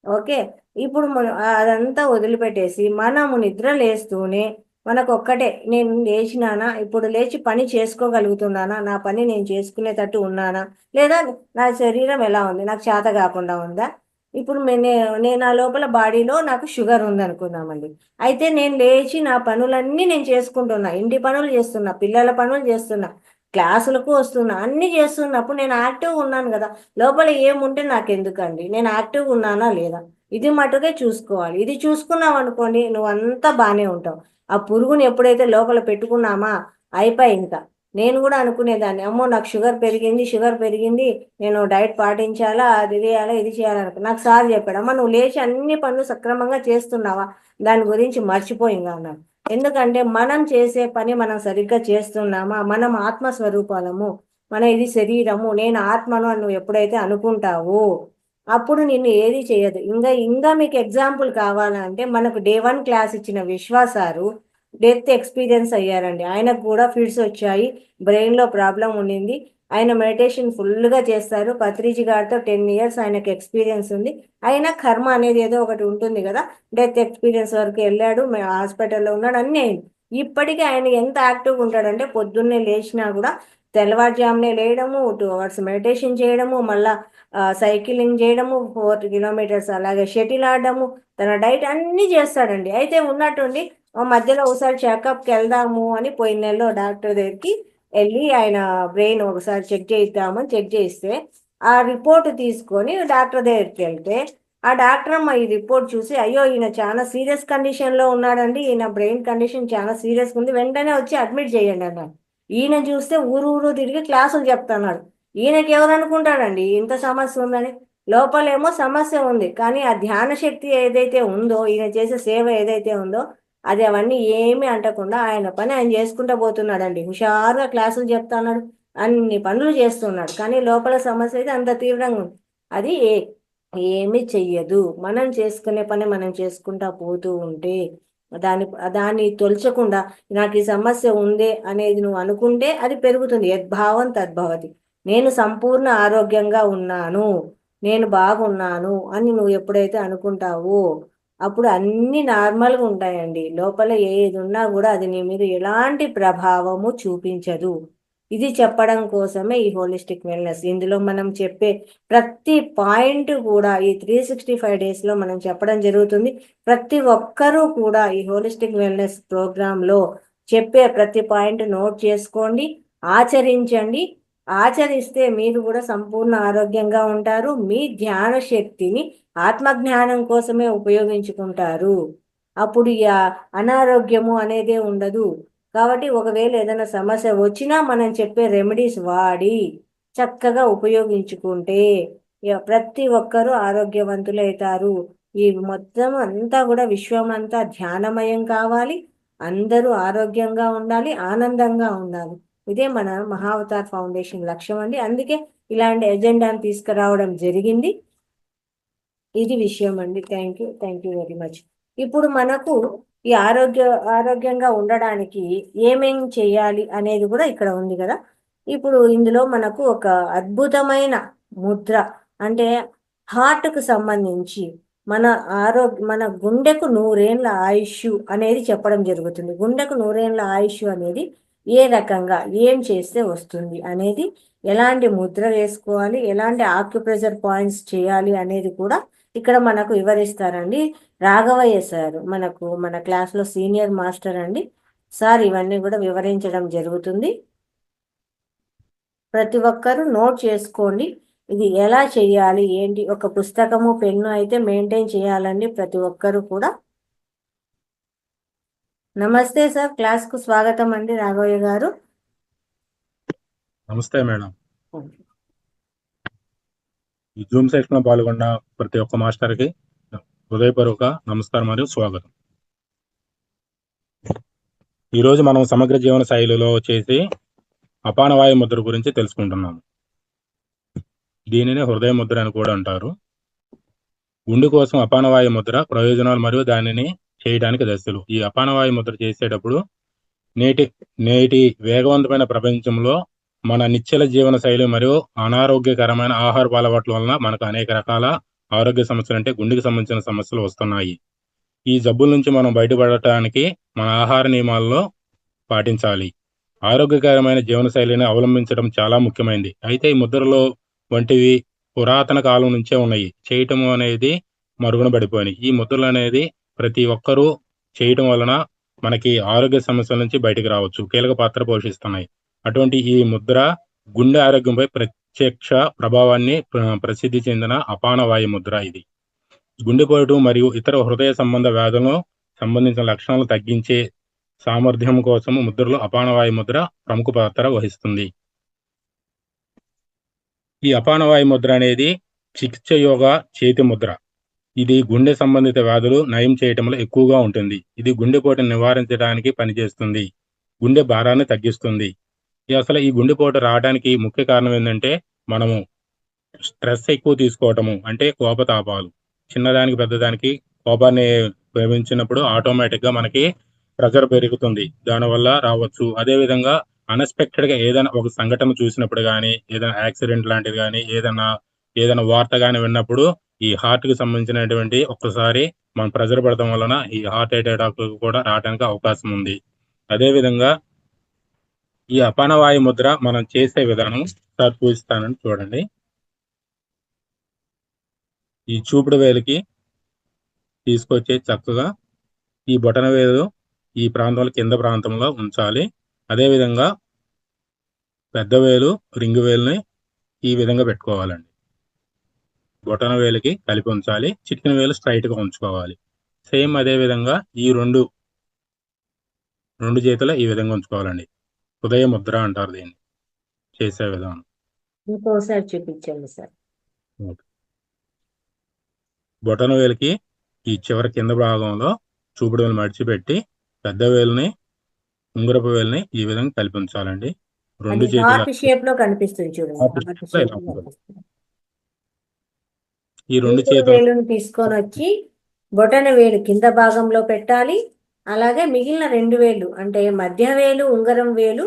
ఓకే. ఇప్పుడు మనం అదంతా వదిలిపెట్టేసి మనము నిద్ర లేస్తూనే మనకు ఒక్కటే, నేను లేచినానా, ఇప్పుడు లేచి పని చేసుకోగలుగుతున్నానా, నా పని నేను చేసుకునేటట్టు ఉన్నానా, లేదా నా శరీరం ఎలా ఉంది, నాకు చేత కాకుండా ఉందా. ఇప్పుడు నేను నా లోపల బాడీలో నాకు షుగర్ ఉందనుకుందామండి. అయితే నేను లేచి నా పనులన్నీ నేను చేసుకుంటున్నా, ఇంటి పనులు చేస్తున్నా, పిల్లల పనులు చేస్తున్నా, క్లాసులకు వస్తున్నా, అన్ని చేస్తున్నప్పుడు నేను యాక్టివ్గా ఉన్నాను కదా. లోపల ఏముంటే నాకెందుకండి, నేను యాక్టివ్గా ఉన్నానా లేదా, ఇది మటుకే చూసుకోవాలి. ఇది చూసుకున్నావు అనుకోండి, నువ్వు అంతా బాగానే ఉంటావు. ఆ పురుగుని ఎప్పుడైతే లోపల పెట్టుకున్నామా, అయిపోయి ఇంకా. నేను కూడా అనుకునేదాన్ని, అమ్మో నాకు షుగర్ పెరిగింది, షుగర్ పెరిగింది, నేను డైట్ పాటించాలా, అది చేయాలా, ఇది చేయాలనుకో. నాకు సార్ చెప్పాడు, అమ్మ నువ్వు లేచి అన్ని పనులు సక్రమంగా చేస్తున్నావా, దాని గురించి మర్చిపోయిందా అన్నాడు. ఎందుకంటే మనం చేసే పని మనం సరిగ్గా చేస్తున్నామా, మనం ఆత్మస్వరూపాలము, మన ఇది శరీరము, నేను ఆత్మను అని నువ్వు ఎప్పుడైతే అనుకుంటావో అప్పుడు నిన్ను ఏది చేయదు. ఇంకా మీకు ఎగ్జాంపుల్ కావాలంటే మనకు డే 1 క్లాస్ ఇచ్చిన విశ్వాసారు డెత్ ఎక్స్పీరియన్స్ అయ్యారండి. ఆయనకు కూడా ఫిట్స్ వచ్చాయి, బ్రెయిన్లో ప్రాబ్లం ఉండింది. ఆయన మెడిటేషన్ ఫుల్గా చేస్తారు. పత్రిజీ గారితో 10 years ఆయనకు ఎక్స్పీరియన్స్ ఉంది. అయినా కర్మ అనేది ఏదో ఒకటి ఉంటుంది కదా, డెత్ ఎక్స్పీరియన్స్ వరకు వెళ్ళాడు, హాస్పిటల్లో ఉన్నాడు, అన్నీ అయింది. ఇప్పటికీ ఆయన ఎంత యాక్టివ్గా ఉంటాడంటే పొద్దున్నే లేచినా కూడా తెల్లవారుజామునే లేయడము, 2 hours మెడిటేషన్ చేయడము, మళ్ళా సైక్లింగ్ చేయడము, 4 kilometers, అలాగే షటిల్ ఆడడము, తన డైట్ అన్నీ చేస్తాడండి. అయితే ఉన్నట్టుండి మధ్యలో ఒకసారి చెకప్కి వెళ్దాము అని పోయిన నెలలో డాక్టర్ దగ్గరికి వెళ్ళి ఆయన బ్రెయిన్ ఒకసారి చెక్ చేయిద్దామని చెక్ చేయిస్తే ఆ రిపోర్ట్ తీసుకొని డాక్టర్ దగ్గరికి వెళ్తే ఆ డాక్టర్ అమ్మ ఈ రిపోర్ట్ చూసి, అయ్యో ఈయన చాలా సీరియస్ కండిషన్లో ఉన్నాడండి, ఈయన బ్రెయిన్ కండిషన్ చాలా సీరియస్గా ఉంది, వెంటనే వచ్చి అడ్మిట్ చేయండి అన్నాడు. ఈయన చూస్తే ఊరు ఊరు తిరిగి క్లాసులు చెప్తున్నాడు. ఈయనకి ఎవరు అనుకుంటాడండి ఇంత సమస్య ఉందని. లోపలేమో సమస్య ఉంది, కానీ ఆ ధ్యాన శక్తి ఏదైతే ఉందో, ఈయన చేసే సేవ ఏదైతే ఉందో అది అవన్నీ ఏమీ అంటకుండా ఆయన పని ఆయన చేసుకుంటూ పోతున్నాడండి. హుషారుగా క్లాసులు చెప్తున్నాడు, అన్ని పనులు చేస్తున్నాడు, కానీ లోపల సమస్య అయితే అంత తీవ్రంగా ఉంది. అది ఏమీ చెయ్యదు. మనం చేసుకునే పని మనం చేసుకుంటా పోతూ ఉంటే దాని దాన్ని తొలచకుండా నాకు ఈ సమస్య ఉంది అనేది నువ్వు అనుకుంటే అది పెరుగుతుంది. యద్భావం తద్భవతి. నేను సంపూర్ణ ఆరోగ్యంగా ఉన్నాను, నేను బాగున్నాను అని నువ్వు ఎప్పుడైతే అనుకుంటావో అప్పుడు అన్ని నార్మల్గా ఉంటాయండి. లోపల ఏది ఉన్నా కూడా అది నీ మీద ఎలాంటి ప్రభావము చూపించదు. ఇది చెప్పడం కోసమే ఈ హోలిస్టిక్ వెల్నెస్. ఇందులో మనం చెప్పే ప్రతి పాయింట్ కూడా ఈ 365 daysలో మనం చెప్పడం జరుగుతుంది. ప్రతి ఒక్కరూ కూడా ఈ హోలిస్టిక్ వెల్నెస్ ప్రోగ్రాంలో చెప్పే ప్రతి పాయింట్ నోట్ చేసుకోండి, ఆచరించండి. ఆచరిస్తే మీరు కూడా సంపూర్ణ ఆరోగ్యంగా ఉంటారు. మీ ధ్యాన శక్తిని ఆత్మజ్ఞానం కోసమే ఉపయోగించుకుంటారు. అప్పుడు ఈ అనారోగ్యము అనేదే ఉండదు. కాబట్టి ఒకవేళ ఏదైనా సమస్య వచ్చినా మనం చెప్పే రెమెడీస్ వాడి చక్కగా ఉపయోగించుకుంటే ప్రతి ఒక్కరూ ఆరోగ్యవంతులవుతారు. ఈ మొత్తం అంతా కూడా విశ్వం అంతా ధ్యానమయం కావాలి, అందరూ ఆరోగ్యంగా ఉండాలి, ఆనందంగా ఉండాలి. ఇదే మన మహావతార్ ఫౌండేషన్ లక్ష్యం అండి. అందుకే ఇలాంటి ఎజెండాను తీసుకురావడం జరిగింది. ఇది విషయం అండి. Thank you very much. ఇప్పుడు మనకు ఈ ఆరోగ్యంగా ఉండడానికి ఏమేం చేయాలి అనేది కూడా ఇక్కడ ఉంది కదా. ఇప్పుడు ఇందులో మనకు ఒక అద్భుతమైన ముద్ర, అంటే హార్ట్కు సంబంధించి మన గుండెకు 100 ఏళ్ళ ఆయుష్ అనేది చెప్పడం జరుగుతుంది. గుండెకు 100 ఏళ్ళ ఆయుష్ అనేది ఏ రకంగా ఏం చేస్తే వస్తుంది అనేది, ఎలాంటి ముద్ర వేసుకోవాలి, ఎలాంటి ఆక్యుప్రెషర్ పాయింట్స్ చేయాలి అనేది కూడా ఇక్కడ మనకు వివరిస్తారండి. రాఘవయ్య సార్ మన క్లాస్లో సీనియర్ మాస్టర్ అండి. సార్ ఇవన్నీ కూడా వివరించడం జరుగుతుంది. ప్రతి ఒక్కరూ నోట్ చేసుకోండి. ఇది ఎలా చేయాలి ఏంటి, ఒక పుస్తకము పెన్ను అయితే మెయింటైన్ చేయాలండి ప్రతి ఒక్కరూ కూడా. నమస్తే సార్, క్లాస్కు స్వాగతం అండి రాఘవయ్య గారు. నమస్తే మేడం. ఈ జూమ్ సెషన్ లో పాల్గొన్న ప్రతి ఒక్క మాస్టర్కి హృదయపూర్వక నమస్కారం మరియు స్వాగతం. ఈరోజు మనం సమగ్ర జీవన శైలిలో వచ్చేసి అపానవాయు ముద్ర గురించి తెలుసుకుంటున్నాము. దీనిని హృదయ ముద్ర అని కూడా అంటారు. గుండె కోసం అపానవాయు ముద్ర ప్రయోజనాలు మరియు దానిని చేయడానికి దశలు. ఈ అపానవాయు ముద్ర చేసేటప్పుడు నేటి వేగవంతమైన ప్రపంచంలో మన నిశ్చల జీవన శైలి మరియు అనారోగ్యకరమైన ఆహారపు అలవాట్ల వలన మనకు అనేక రకాల ఆరోగ్య సమస్యలు, అంటే గుండెకి సంబంధించిన సమస్యలు వస్తున్నాయి. ఈ జబ్బుల నుంచి మనం బయటపడటానికి మన ఆహార నియమాల్లో పాటించాలి. ఆరోగ్యకరమైన జీవన శైలిని అవలంబించడం చాలా ముఖ్యమైనది. అయితే ఈ ముద్రలో వంటివి పురాతన కాలం నుంచే ఉన్నాయి. చేయటం అనేది మరుగున పడిపోయినాయి. ఈ ముద్రలు అనేది ప్రతి ఒక్కరూ చేయటం వలన మనకి ఆరోగ్య సమస్యల నుంచి బయటకు రావచ్చు, కీలక పాత్ర పోషిస్తున్నాయి. అటువంటి ఈ ముద్ర గుండె ఆరోగ్యంపై ప్రత్యక్ష ప్రభావాన్ని ప్రసిద్ధి చెందిన అపానవాయు ముద్ర. ఇది గుండెపోటు మరియు ఇతర హృదయ సంబంధ వ్యాధులను సంబంధించిన లక్షణాలు తగ్గించే సామర్థ్యం కోసం ముద్రలో అపానవాయు ముద్ర ప్రముఖ పాత్ర వహిస్తుంది. ఈ అపానవాయు ముద్ర అనేది చికిత్స యోగ చేతి ముద్ర. ఇది గుండె సంబంధిత వ్యాధులు నయం చేయటంలో ఎక్కువగా ఉంటుంది. ఇది గుండెపోటును నివారించడానికి పనిచేస్తుంది, గుండె భారాన్ని తగ్గిస్తుంది. అసలు ఈ గుండెపోటు రావడానికి ముఖ్య కారణం ఏంటంటే మనము స్ట్రెస్ ఎక్కువ తీసుకోవటము, అంటే కోపతాపాలు. చిన్నదానికి పెద్దదానికి కోపాన్ని ప్రేమించినప్పుడు ఆటోమేటిక్ గా మనకి ప్రెషర్ పెరుగుతుంది, దానివల్ల రావచ్చు. అదేవిధంగా అన్ఎక్స్పెక్టెడ్ గా ఏదైనా ఒక సంఘటన చూసినప్పుడు కానీ, ఏదైనా యాక్సిడెంట్ లాంటిది కానీ, ఏదైనా వార్త కానీ విన్నప్పుడు ఈ హార్ట్ కి సంబంధించినటువంటి ఒక్కసారి మనం ప్రెషర్ పడటం వలన ఈ హార్ట్ అటాక్ కూడా రావడానికి అవకాశం ఉంది. అదేవిధంగా ఈ అపానవాయు ముద్ర మనం చేసే విధానం సార్ చూపిస్తానని చూడండి. ఈ చూపుడు వేలికి తీసుకొచ్చి చక్కగా ఈ బొటన వేలు ఈ ప్రాంతంలో కింద ప్రాంతంలో ఉంచాలి. అదేవిధంగా పెద్ద వేలు రింగు వేలుని ఈ విధంగా పెట్టుకోవాలండి. బొటన వేలికి కలిపి ఉంచాలి, చిటికెన వేలు స్ట్రైట్ గా ఉంచుకోవాలి. సేమ్ అదే విధంగా ఈ రెండు చేతులు ఈ విధంగా ఉంచుకోవాలండి. హృదయ ముద్ర అంటారు దీన్ని చేసే విధానం. ఇంకోసారి చూపించండి సార్. బొటన వేలికి ఈ చివరి కింద భాగంలో చూపుడు వేలు మడిచిపెట్టి పెద్ద వేలుని ఉంగరపు వేలుని ఈ విధంగా కలిపి ఉంచాలండి. రెండు చేతులు షేప్ లో కనిపిస్తుంది చూడండి. ఈ రెండు చేతులను తీసుకొని వచ్చి బొటన వేలు కింద భాగంలో పెట్టాలి. అలాగే మిగిలిన రెండు వేలు అంటే మధ్య వేలు ఉంగరం వేలు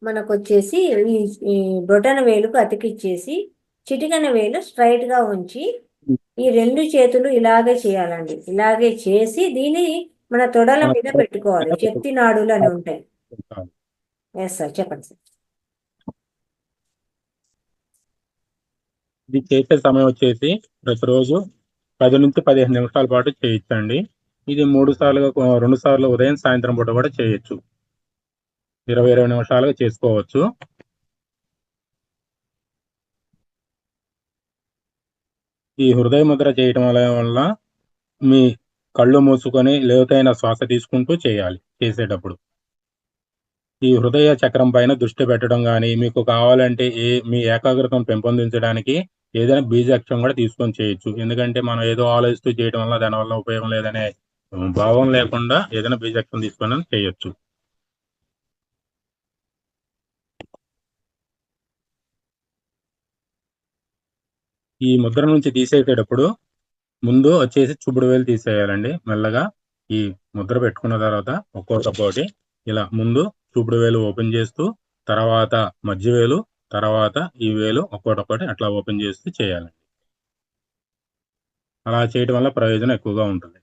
మనకు వచ్చేసి ఈ బొటన వేలుకు అతికిచ్చేసి చిటికెన వేలు స్ట్రైట్ గా ఉంచి ఈ రెండు చేతులు ఇలాగే చేయాలండి. ఇలాగే చేసి దీన్ని మన తొడల మీద పెట్టుకోవాలి. శక్తి నాడులు అని ఉంటాయి. ఎస్ సార్, చెప్పండి సార్. ఇది చేసే సమయం వచ్చేసి ప్రతిరోజు 10 నుంచి 15 నిమిషాల పాటు చేయొచ్చండి. ఇది 2 సార్లు ఉదయం సాయంత్రం పూట కూడా చేయొచ్చు. 20 నిమిషాలుగా చేసుకోవచ్చు. ఈ హృదయ ముద్ర చేయటం వల్ల మీ కళ్ళు మూసుకొని లోతైన శ్వాస తీసుకుంటూ చేయాలి. చేసేటప్పుడు ఈ హృదయ చక్రం పైన దృష్టి పెట్టడం కానీ, మీకు కావాలంటే మీ ఏకాగ్రతను పెంపొందించడానికి ఏదైనా బీజాక్షరం కూడా తీసుకొని చేయొచ్చు. ఎందుకంటే మనం ఏదో ఆలోచిస్తూ చేయడం వల్ల దానివల్ల ఉపయోగం లేదనే భావం లేకుండా ఏదైనా బీజాక్షరం తీసుకొని చేయొచ్చు. ఈ ముద్ర నుంచి తీసేసేటప్పుడు ముందు వచ్చేసి చూపుడు వేలు తీసేయాలండి. మెల్లగా ఈ ముద్ర పెట్టుకున్న తర్వాత ఒక్కొక్కటి ఇలా ముందు చూపుడు వేలు ఓపెన్ చేస్తూ, తర్వాత మధ్య వేలు, తర్వాత ఈ వేలు ఒక్కొక్కటి అట్లా ఓపెన్ చేస్తూ చేయాలండి. అలా చేయడం వల్ల ప్రయోజనం ఎక్కువగా ఉంటుంది.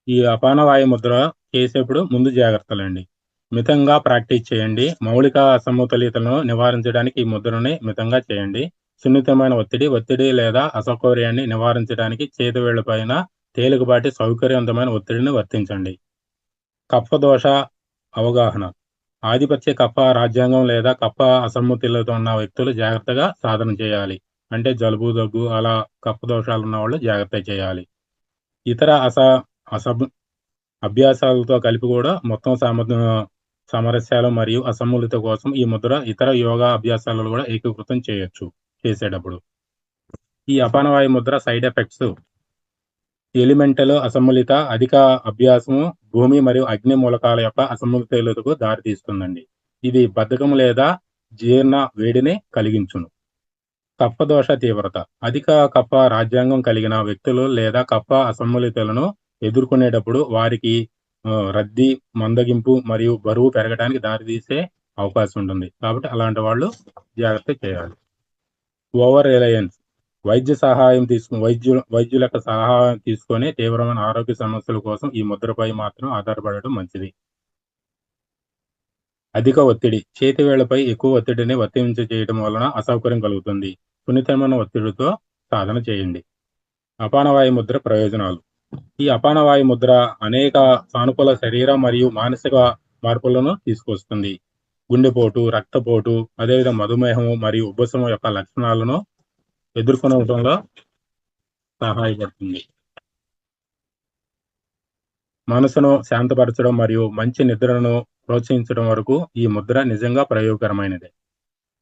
ఈ అపానవాయు ముద్ర చేసేప్పుడు ముందు జాగ్రత్తలండి. మితంగా ప్రాక్టీస్ చేయండి. మౌలిక అసమతుల్యతలను నివారించడానికి ఈ ముద్రని మితంగా చేయండి. సున్నితమైన ఒత్తిడి లేదా అసౌకర్యాన్ని నివారించడానికి చేతివేళ్ల పైన తేలికపాటి సౌకర్యవంతమైన ఒత్తిడిని వర్తించండి. కఫ దోష అవగాహన. ఆధిపత్య కఫ రాజ్యాంగం లేదా కఫ అసమ్మతులతో ఉన్న వ్యక్తులు జాగ్రత్తగా సాధన చేయాలి. అంటే జలుబు, దగ్గు అలా కఫ దోషాలు ఉన్న వాళ్ళు జాగ్రత్త చేయాలి. ఇతర అభ్యాసాలతో కలిపి కూడా మొత్తం సామరస్యాలు మరియు అసమతుల్యత కోసం ఈ ముద్ర ఇతర యోగా అభ్యాసాలను కూడా ఏకీకృతం చేయొచ్చు చేసేటప్పుడు. ఈ అపానవాయు ముద్ర సైడ్ ఎఫెక్ట్స్ ఎలిమెంటల్ అసమతుల్యత, అధిక అభ్యాసము, భూమి మరియు అగ్ని మూలకాల యొక్క అసమతుల్యతకు దారితీస్తుందండి. ఇది బద్ధకం లేదా జీర్ణ వేడిని కలిగించును. కఫ దోష తీవ్రత. అధిక కఫ రాజ్యాంగం కలిగిన వ్యక్తులు లేదా కఫ అసమతుల్యతలను ఎదుర్కొనేటప్పుడు వారికి రద్దీ, మందగింపు మరియు బరువు పెరగడానికి దారితీసే అవకాశం ఉంటుంది. కాబట్టి అలాంటి వాళ్ళు జాగ్రత్త చేయాలి. Over Reliance. వైద్యుల యొక్క సహాయం తీసుకొని తీవ్రమైన ఆరోగ్య సమస్యల కోసం ఈ ముద్రపై మాత్రం ఆధారపడటం మంచిది. అధిక ఒత్తిడి. చేతి వేళ్లపై ఎక్కువ ఒత్తిడిని వర్తింపజేయడం వలన అసౌకర్యం కలుగుతుంది. సున్నితమైన ఒత్తిడితో సాధన చేయండి. అపానవాయు ముద్ర ప్రయోజనాలు. ఈ అపానవాయు ముద్ర అనేక సానుకూల శరీర మరియు మానసిక మార్పులను తీసుకొస్తుంది. గుండెపోటు, రక్తపోటు, అదేవిధంగా మధుమేహము మరియు ఉబ్బసం యొక్క లక్షణాలను ఎదుర్కొనడంలో సహాయపడుతుంది. మనసును శాంతపరచడం మరియు మంచి నిద్రను ప్రోత్సహించడం వరకు ఈ ముద్ర నిజంగా ప్రయోగకరమైనది.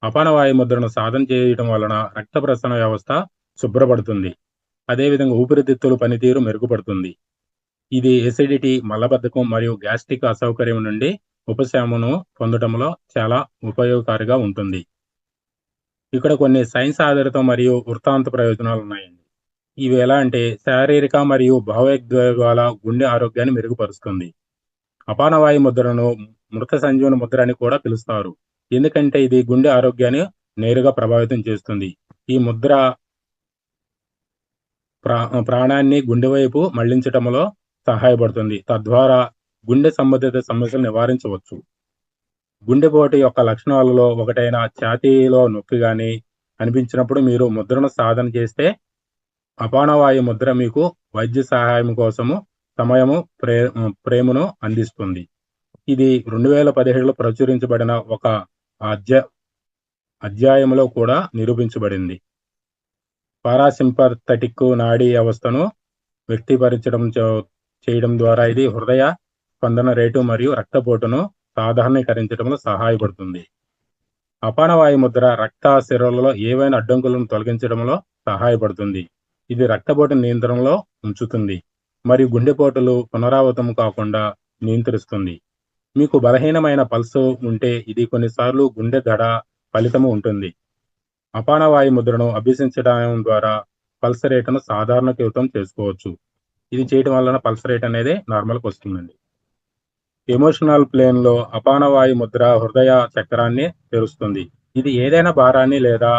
అపానవాయు ముద్రను సాధన చేయడం వలన రక్త ప్రసరణ వ్యవస్థ శుభ్రపడుతుంది. అదేవిధంగా ఊపిరితిత్తుల పనితీరు మెరుగుపడుతుంది. ఇది ఎసిడిటీ, మలబద్ధకం మరియు గ్యాస్ట్రిక్ అసౌకర్యం నుండి ఉపశమనం పొందడంలో చాలా ఉపయోగకారిగా ఉంటుంది. ఇక్కడ కొన్ని సైన్స్ ఆధారిత మరియు వృత్తాంత ప్రయోజనాలు ఉన్నాయండి. ఇవి ఎలా అంటే శారీరక మరియు భావోద్వేగాల గుండె ఆరోగ్యాన్ని మెరుగుపరుస్తుంది. అపానవాయు ముద్రను మృత సంజీవన ముద్ర అని కూడా పిలుస్తారు. ఎందుకంటే ఇది గుండె ఆరోగ్యాన్ని నేరుగా ప్రభావితం చేస్తుంది. ఈ ముద్ర ప్రాణాన్ని గుండె వైపు మళ్లించటంలో సహాయపడుతుంది. తద్వారా గుండె సంబంధిత సమస్యలు నివారించవచ్చు. గుండెపోటు యొక్క లక్షణాలలో ఒకటైన ఛాతీలో నొప్పి గాని అనిపించినప్పుడు మీరు ముద్రను సాధన చేస్తే అపానవాయు ముద్ర మీకు వైద్య సహాయం కోసము సమయము ప్రేమను అందిస్తుంది. ఇది 2017లో ప్రచురించబడిన ఒక అధ్యాయంలో కూడా నిరూపించబడింది. పారాసింపథెటిక్ నాడీ వ్యవస్థను వ్యక్తీకరించడం చేయడం ద్వారా ఇది హృదయ స్పందన రేటు మరియు రక్తపోటును సాధారణీకరించడంలో సహాయపడుతుంది. అపానవాయు ముద్ర రక్త సిరలలో ఏవైనా అడ్డంకులను తొలగించడంలో సహాయపడుతుంది. ఇది రక్తపోటు నియంత్రణలో ఉంచుతుంది మరియు గుండెపోటులు పునరావృతం కాకుండా నియంత్రిస్తుంది. మీకు బలహీనమైన పల్స్ ఉంటే ఇది కొన్నిసార్లు గుండె దడ ఫలితము ఉంటుంది. అపానవాయు ముద్రను అభ్యసించడం ద్వారా పల్స్ రేటును సాధారణీకృతం చేసుకోవచ్చు. ఇది చేయడం వలన పల్స్ రేట్ అనేది నార్మల్కి వస్తుందండి. ఎమోషనల్ ప్లేన్ లో అపానవాయు ముద్ర హృదయ చక్రాన్ని తెరుస్తుంది. ఇది ఏదైనా భారాన్ని లేదా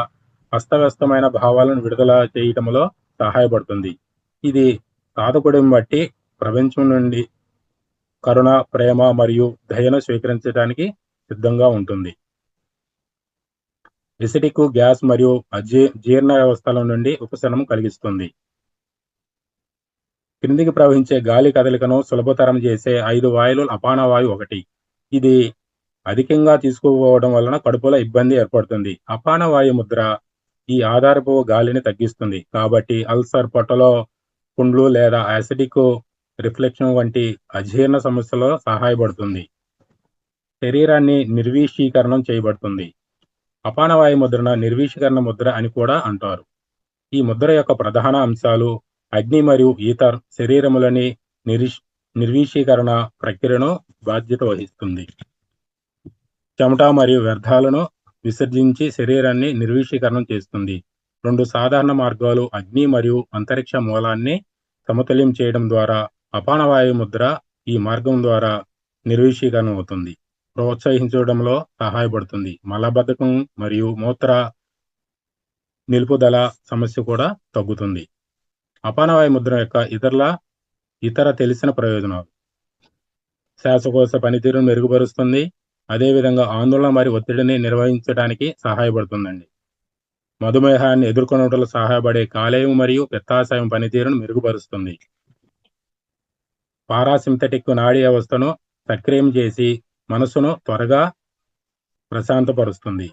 అస్తవ్యస్తమైన భావాలను విడుదల చేయటంలో సహాయపడుతుంది. ఇది సాధకుడిని బట్టి ప్రపంచం నుండి కరుణ, ప్రేమ మరియు దయను స్వీకరించడానికి సిద్ధంగా ఉంటుంది. ఎసిడిక్, గ్యాస్ మరియు జీర్ణ వ్యవస్థల నుండి ఉపశమనం కలిగిస్తుంది. క్రిందికి ప్రవహించే గాలి కదలికను సులభతరం చేసే 5 వాయువులు అపానవాయు ఒకటి. ఇది అధికంగా తీసుకోవడం వలన కడుపులో ఇబ్బంది ఏర్పడుతుంది. అపానవాయు ముద్ర ఈ ఆధారపు గాలిని తగ్గిస్తుంది. కాబట్టి అల్సర్, పొట్టలో పుండ్లు లేదా యాసిడిక్ రిఫ్లెక్షన్ వంటి అజీర్ణ సమస్యలో సహాయపడుతుంది. శరీరాన్ని నిర్వీషీకరణం చేయబడుతుంది. అపానవాయు ముద్రను నిర్వీషీకరణ ముద్ర అని కూడా అంటారు. ఈ ముద్ర యొక్క ప్రధాన అంశాలు అగ్ని మరియు ఈథర్ శరీరములని నిర్వీషీకరణ ప్రక్రియను బాధ్యత వహిస్తుంది. చెమట మరియు వ్యర్థాలను విసర్జించి శరీరాన్ని నిర్వీషీకరణం చేస్తుంది. 2 సాధారణ మార్గాలు అగ్ని మరియు అంతరిక్ష మూలాన్ని సమతుల్యం చేయడం ద్వారా అపానవాయు ముద్ర ఈ మార్గం ద్వారా నిర్వీషీకరణ అవుతుంది. ప్రోత్సహించడంలో సహాయపడుతుంది. మలబద్ధకం మరియు మూత్ర నిలుపుదల సమస్య కూడా తగ్గుతుంది. అపానవాయు ముద్ర యొక్క ఇతర తెలిసిన ప్రయోజనాలు శ్వాసకోశ పనితీరును మెరుగుపరుస్తుంది. అదేవిధంగా ఆందోళన మరియు ఒత్తిడిని నిర్వహించడానికి సహాయపడుతుందండి. మధుమేహాన్ని ఎదుర్కొనడంలో సహాయపడే కాలేయం మరియు పిత్తాశయం పనితీరును మెరుగుపరుస్తుంది. పారాసింపథెటిక్ నాడీ వ్యవస్థను సక్రియం చేసి మనసును త్వరగా ప్రశాంతపరుస్తుంది.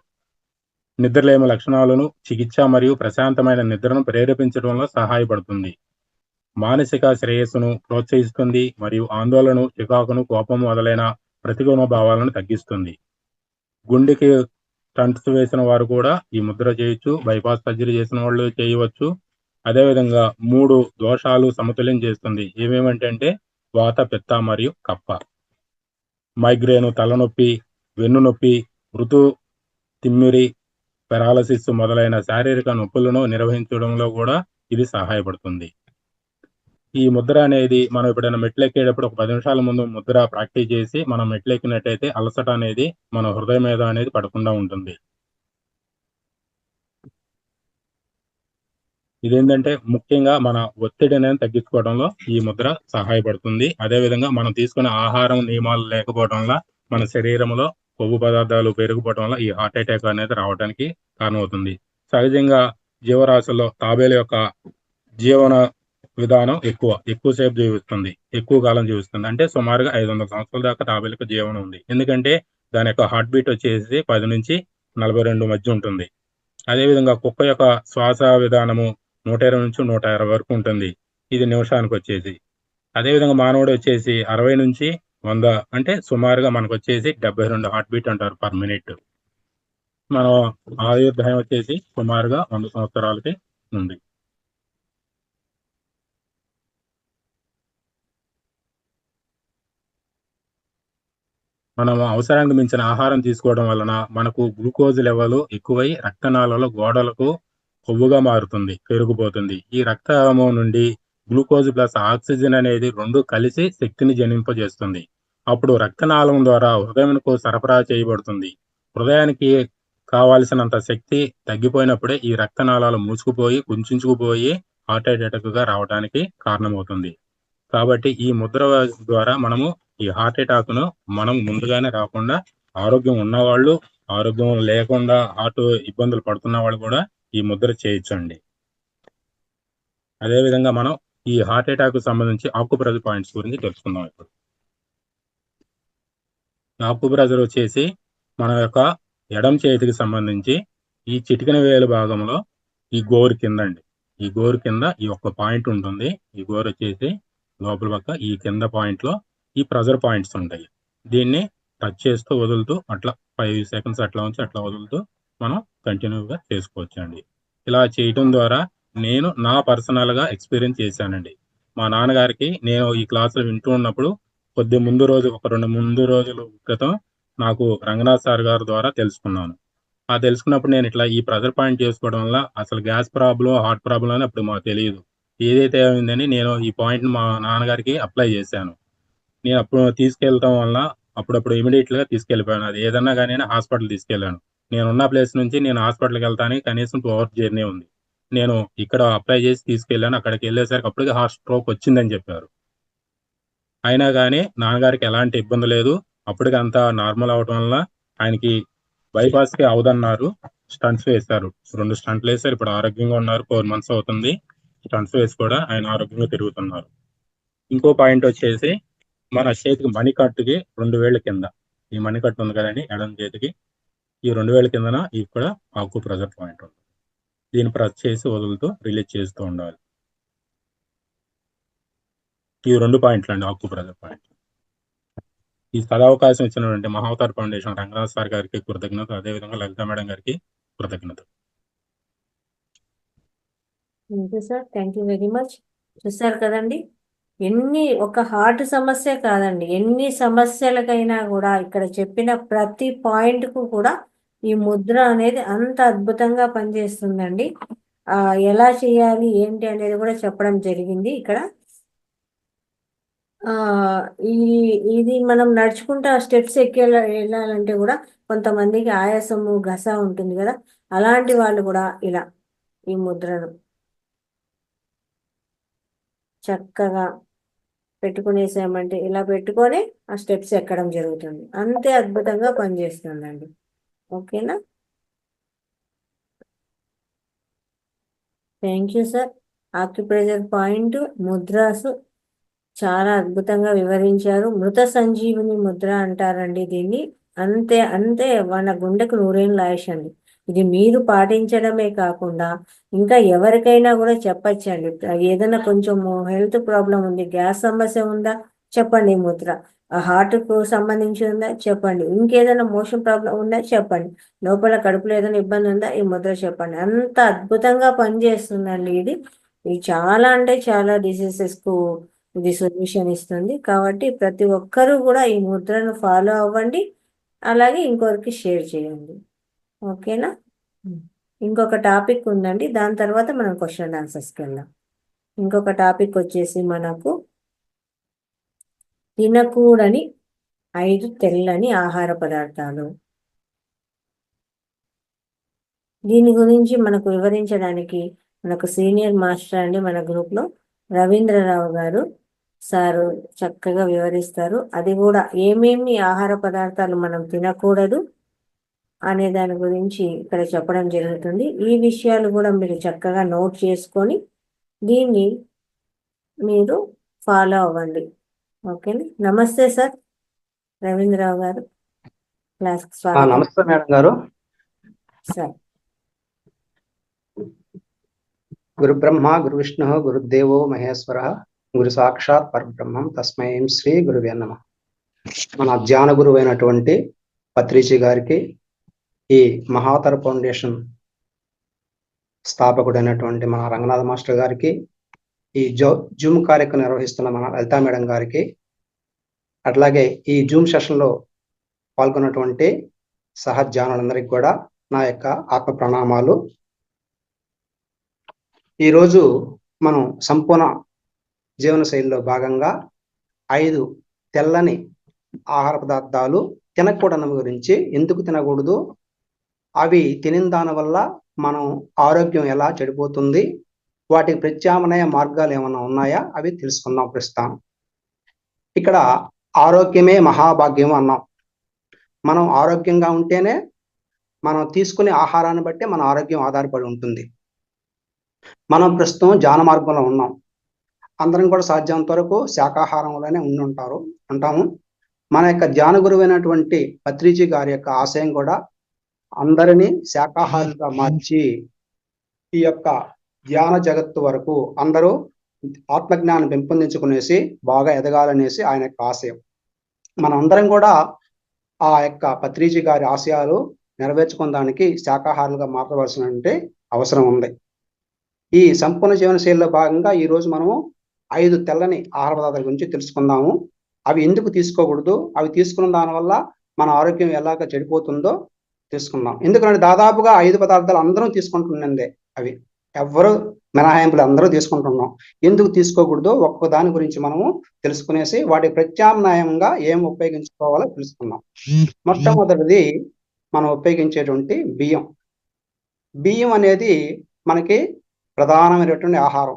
నిద్రలేమి లక్షణాలను చికిత్స మరియు ప్రశాంతమైన నిద్రను ప్రేరేపించడంలో సహాయపడుతుంది. మానసిక శ్రేయస్సును ప్రోత్సహిస్తుంది మరియు ఆందోళన, చికాకును, కోపం మొదలైన ప్రతికూల భావాలను తగ్గిస్తుంది. గుండెకి స్టంట్స్ వేసిన వారు కూడా ఈ ముద్ర చేయొచ్చు. బైపాస్ సర్జరీ చేసిన వాళ్ళు చేయవచ్చు. అదేవిధంగా 3 దోషాలు సమతుల్యం చేస్తుంది. ఏమేమంటే వాత, పిత్త మరియు కఫ. మైగ్రేను, తలనొప్పి, వెన్నునొప్పి, ఋతు తిమ్మిరి, పెరాలసిస్ మొదలైన శారీరక నొప్పులను నిర్వహించడంలో కూడా ఇది సహాయపడుతుంది. ఈ ముద్ర అనేది మనం ఎప్పుడైనా మెట్లెక్కేటప్పుడు ఒక 10 నిమిషాల ముందు ముద్ర ప్రాక్టీస్ చేసి మనం మెట్లెక్కినట్టయితే అలసట అనేది మన హృదయం మీద అనేది పడకుండా ఉంటుంది. ఇదేంటంటే ముఖ్యంగా మన ఒత్తిడి అనేది తగ్గించుకోవడంలో ఈ ముద్ర సహాయపడుతుంది. అదేవిధంగా మనం తీసుకునే ఆహారం నియమాలు లేకపోవడం వల్ల మన శరీరంలో కొవ్వు పదార్థాలు పెరిగిపోవడం వల్ల ఈ హార్ట్ అటాక్ అనేది రావడానికి కారణమవుతుంది. సహజంగా జీవరాశుల్లో తాబేలు యొక్క జీవన విధానం ఎక్కువసేపు జీవిస్తుంది, ఎక్కువ కాలం జీవిస్తుంది. అంటే సుమారుగా 500 సంవత్సరాల దాకా తాబేలుకు జీవనం ఉంది. ఎందుకంటే దాని యొక్క హార్ట్ బీట్ వచ్చేసి 10 నుంచి 42 మధ్య ఉంటుంది. అదేవిధంగా కుక్క యొక్క శ్వాస విధానము 120 నుంచి 150 వరకు ఉంటుంది. ఇది నిమిషానికి వచ్చేసి. అదేవిధంగా మానవుడు వచ్చేసి 60 నుంచి 100 అంటే సుమారుగా మనకు వచ్చేసి 72 హార్ట్ బీట్ అంటారు పర్ మినిట్. మనం ఆయుర్దాయం వచ్చేసి సుమారుగా 100 సంవత్సరాలకి ఉంది. మనం అవసరానికి మించిన ఆహారం తీసుకోవడం వలన మనకు గ్లూకోజ్ లెవెల్ ఎక్కువై రక్తనాళాల గోడలకు కొవ్వుగా మారుతుంది, పెరిగిపోతుంది. ఈ రక్తము నుండి గ్లూకోజ్ ప్లస్ ఆక్సిజన్ అనేది 2 కలిసి శక్తిని జనింపజేస్తుంది. అప్పుడు రక్తనాళం ద్వారా హృదయంకు సరఫరా చేయబడుతుంది. హృదయానికి కావాల్సినంత శక్తి తగ్గిపోయినప్పుడే ఈ రక్తనాళాలు మూసుకుపోయి కుంచుకుపోయి హార్ట్ అటాక్ గా రావడానికి కారణమవుతుంది. కాబట్టి ఈ ముద్ర ద్వారా మనము ఈ హార్ట్ అటాక్ ను మనం ముందుగానే రాకుండా ఆరోగ్యం ఉన్నవాళ్ళు, ఆరోగ్యం లేకుండా హార్ట్ ఇబ్బందులు పడుతున్న వాళ్ళు కూడా ఈ ముద్ర చేయొచ్చండి. అదేవిధంగా మనం ఈ హార్ట్ అటాక్ సంబంధించి ఆకుప్రెజర్ పాయింట్స్ గురించి తెలుసుకుందాం ఇప్పుడు. ఆకుప్రెజర్ వచ్చేసి మన యొక్క ఎడమ చేతికి సంబంధించి ఈ చిటికెన వేలు భాగంలో ఈ గోరు కింద అండి. ఈ గోరు కింద ఈ ఒక్క పాయింట్ ఉంటుంది. ఈ గోరు వచ్చేసి లోపల పక్క ఈ కింద పాయింట్ లో ఈ ప్రెజర్ పాయింట్స్ ఉంటాయి. దీన్ని టచ్ చేస్తూ వదులుతూ అట్లా 5 సెకండ్స్ అట్లా ఉంచి అట్లా వదులుతూ మనం కంటిన్యూగా చేసుకోవచ్చు అండి. ఇలా చేయటం ద్వారా నేను నా పర్సనల్ గా ఎక్స్పీరియన్స్ చేశానండి. మా నాన్నగారికి నేను ఈ క్లాసులు వింటూ ఉన్నప్పుడు కొద్ది ముందు రోజు ఒక 2 రోజుల క్రితం నాకు రంగనాథ్ సార్ గారి ద్వారా తెలుసుకున్నాను. ఆ తెలుసుకున్నప్పుడు నేను ఇట్లా ఈ ప్రెజర్ పాయింట్ చేసుకోవడం వల్ల అసలు గ్యాస్ ప్రాబ్లం, హార్ట్ ప్రాబ్లం అని అప్పుడు మాకు తెలియదు. ఏదైతే అయిందని నేను ఈ పాయింట్ మా నాన్నగారికి అప్లై చేశాను. నేను అప్పుడు తీసుకెళ్ళటం వల్ల అప్పుడప్పుడు ఇమీడియట్ గా తీసుకెళ్ళిపోయాను. అది ఏదన్నా కానీ హాస్పిటల్ తీసుకెళ్ళాను. నేనున్న ప్లేస్ నుంచి నేను హాస్పిటల్కి వెళ్తానికి కనీసం 2 అవర్స్ జర్నీ ఉంది. నేను ఇక్కడ అప్లై చేసి తీసుకెళ్ళాను. అక్కడికి వెళ్ళేసరికి అప్పటికి హార్ట్ స్ట్రోక్ వచ్చిందని చెప్పారు. అయినా కానీ నాన్నగారికి ఎలాంటి ఇబ్బంది లేదు. అప్పటికి అంతా నార్మల్ అవడం వల్ల ఆయనకి బైపాస్ కి అవదన్నారు. స్టంట్స్ వేశారు. 2 స్టంట్లు వేశారు. ఇప్పుడు ఆరోగ్యంగా ఉన్నారు. 4 months అవుతుంది. స్టంట్స్ వేసి కూడా ఆయన ఆరోగ్యంగా తిరుగుతున్నారు. ఇంకో పాయింట్ వచ్చేసి మన చేతికి మణికట్టుకి 2 వేళ్ల కింద ఈ మణికట్టు ఉంది కదండి ఎడమ చేతికి, ఈ 2 వేళ్ల కిందన ఇక్కడ ఆకు ప్రెజర్ పాయింట్ ఉంది. దీన్ని ప్రెస్ చేసి వదులుతూ రిలీజ్ చేస్తూ ఉండాలి. ఈ 2 పాయింట్లు అండి ఆకు ప్రెజర్ పాయింట్. ఈ సదవకాశం ఇచ్చినటువంటి మహావతార్ ఫౌండేషన్ రంగనాథ్ సార్ గారికి కృతజ్ఞత, అదేవిధంగా లలిత మేడం గారికి కృతజ్ఞత. Sir, thank you very much. చూసారు కదండి, ఒక హార్ట్ సమస్య కాదండి, ఎన్ని సమస్యలకైనా కూడా ఇక్కడ చెప్పిన ప్రతి పాయింట్ కు కూడా ఈ ముద్ర అనేది అంత అద్భుతంగా పనిచేస్తుందండి. ఎలా చేయాలి ఏంటి అనేది కూడా చెప్పడం జరిగింది ఇక్కడ. ఆ ఇది మనం నడుచుకుంటూ ఆ స్టెప్స్ వెళ్ళాలంటే కూడా కొంతమందికి ఆయాసము గస ఉంటుంది కదా, అలాంటి వాళ్ళు కూడా ఇలా ఈ ముద్రను చక్కగా పెట్టుకునేసామంటే ఇలా పెట్టుకొని ఆ స్టెప్స్ ఎక్కడం జరుగుతుంది. అంతే అద్భుతంగా పనిచేస్తుందండి. ఓకేనా? Thank you sir. Acupressure point, ముద్రాసు చాలా అద్భుతంగా వివరించారు. మృత సంజీవిని ముద్ర అంటారండి దీన్ని. అంతే అంతే మన గుండెకు నూరేళ్ళు ఆయుష్ అండి. ఇది మీరు పాటించడమే కాకుండా ఇంకా ఎవరికైనా కూడా చెప్పచ్చండి. ఏదైనా కొంచెం హెల్త్ ప్రాబ్లం ఉంది, గ్యాస్ సమస్య ఉందా చెప్పండి ఈ ముద్ర. హార్ట్కు సంబంధించి ఉందా చెప్పండి. ఇంకేదైనా మోషన్ ప్రాబ్లం ఉందా చెప్పండి. లోపల కడుపులో ఏదైనా ఇబ్బంది ఉందా ఈ ముద్ర చెప్పండి. అంత అద్భుతంగా పనిచేస్తుందండి ఇది. ఇది చాలా అంటే చాలా డిసీజెస్కు ఇది సొల్యూషన్ ఇస్తుంది. కాబట్టి ప్రతి ఒక్కరూ కూడా ఈ ముద్రను ఫాలో అవ్వండి. అలాగే ఇంకొకరికి షేర్ చేయండి. ఓకేనా? ఇంకొక టాపిక్ ఉందండి. దాని తర్వాత మనం క్వశ్చన్ ఆన్సర్స్కి వెళ్దాం. ఇంకొక టాపిక్ వచ్చేసి మనకు తినకూడని 5 తెల్లని ఆహార పదార్థాలు. దీని గురించి మనకు వివరించడానికి మనకు సీనియర్ మాస్టర్ అండి మన గ్రూప్లో రవీంద్రరావు గారు సారు చక్కగా వివరిస్తారు. అది కూడా ఏమేమి ఆహార పదార్థాలు మనం తినకూడదు అనే దాని గురించి ఇక్కడ చెప్పడం జరుగుతుంది. ఈ విషయాలు కూడా మీరు చక్కగా నోట్ చేసుకొని దీన్ని మీరు ఫాలో అవ్వండి. ఓకేనా? నమస్తే సార్ రవీంద్రరావు గారు, క్లాస్కి స్వాగతం. నమస్తే మేడం గారు. సార్ గురు బ్రహ్మ గురు విష్ణు గురుదేవో మహేశ్వర గురు సాక్షాత్ పరబ్రహ్మం తస్మై శ్రీ గురువే నమః. మన ధ్యాన గురువు అయినటువంటి పత్రిజీ గారికి, ఈ మహాతర ఫౌండేషన్ స్థాపకుడైనటువంటి మన రంగనాథ మాస్టర్ గారికి, ఈ జూమ్ కార్యక్రమం నిర్వహిస్తున్న మన లలితా మేడం గారికి, అట్లాగే ఈ జూమ్ సెషన్లో పాల్గొన్నటువంటి సహధ్యానులందరికీ కూడా నా యొక్క ఆత్మ ప్రణామాలు. ఈరోజు మనం సంపూర్ణ జీవన శైలిలో భాగంగా 5 తెల్లని ఆహార పదార్థాలు తినకూడని గురించి, ఎందుకు తినకూడదు, అవి తినిన దాని వల్ల మనం ఆరోగ్యం ఎలా చెడిపోతుంది, వాటికి ప్రత్యామ్నాయ మార్గాలు ఏమైనా ఉన్నాయా, అవి తెలుసుకుందాం ప్రస్తుతం. ఇక్కడ ఆరోగ్యమే మహాభాగ్యం అన్నాం. మనం ఆరోగ్యంగా ఉంటేనే మనం తీసుకునే ఆహారాన్ని బట్టి మన ఆరోగ్యం ఆధారపడి ఉంటుంది. మనం ప్రస్తుతం ధ్యాన మార్గంలో ఉన్నాం. అందరం కూడా సాధ్యమైనంత వరకు శాకాహారంలోనే ఉంటాము. మన యొక్క ధ్యాన గురువైనటువంటి పత్రిజీ గారి యొక్క ఆశయం కూడా అందరినీ శాకాహారులుగా మార్చి ఈ యొక్క ధ్యాన జగత్తు వరకు అందరూ ఆత్మజ్ఞానం పెంపొందించుకునేసి బాగా ఎదగాలనేసి ఆయన యొక్క ఆశయం. మనందరం కూడా ఆ యొక్క పత్రిజీ గారి ఆశయాలు నెరవేర్చుకోవడానికి శాకాహారులుగా మారవలసిన అవసరం ఉంది. ఈ సంపూర్ణ జీవన శైలిలో భాగంగా ఈరోజు మనము 5 తెల్లని ఆహార పదార్థాల గురించి తెలుసుకుందాము. అవి ఎందుకు తీసుకోకూడదు, అవి తీసుకున్న దానివల్ల మన ఆరోగ్యం ఎలాగ చెడిపోతుందో తీసుకుందాం. ఎందుకంటే దాదాపుగా 5 పదార్థాలు అందరం తీసుకుంటున్నదే, అవి ఎవ్వరూ మినహాయింపులు అందరూ తీసుకుంటున్నాం. ఎందుకు తీసుకోకూడదు ఒక్కొక్క దాని గురించి మనము తెలుసుకునేసి వాటి ప్రత్యామ్నాయంగా ఏం ఉపయోగించుకోవాలో తెలుసుకుందాం. మొట్టమొదటిది మనం ఉపయోగించేటువంటి బియ్యం. బియ్యం అనేది మనకి ప్రధానమైనటువంటి ఆహారం.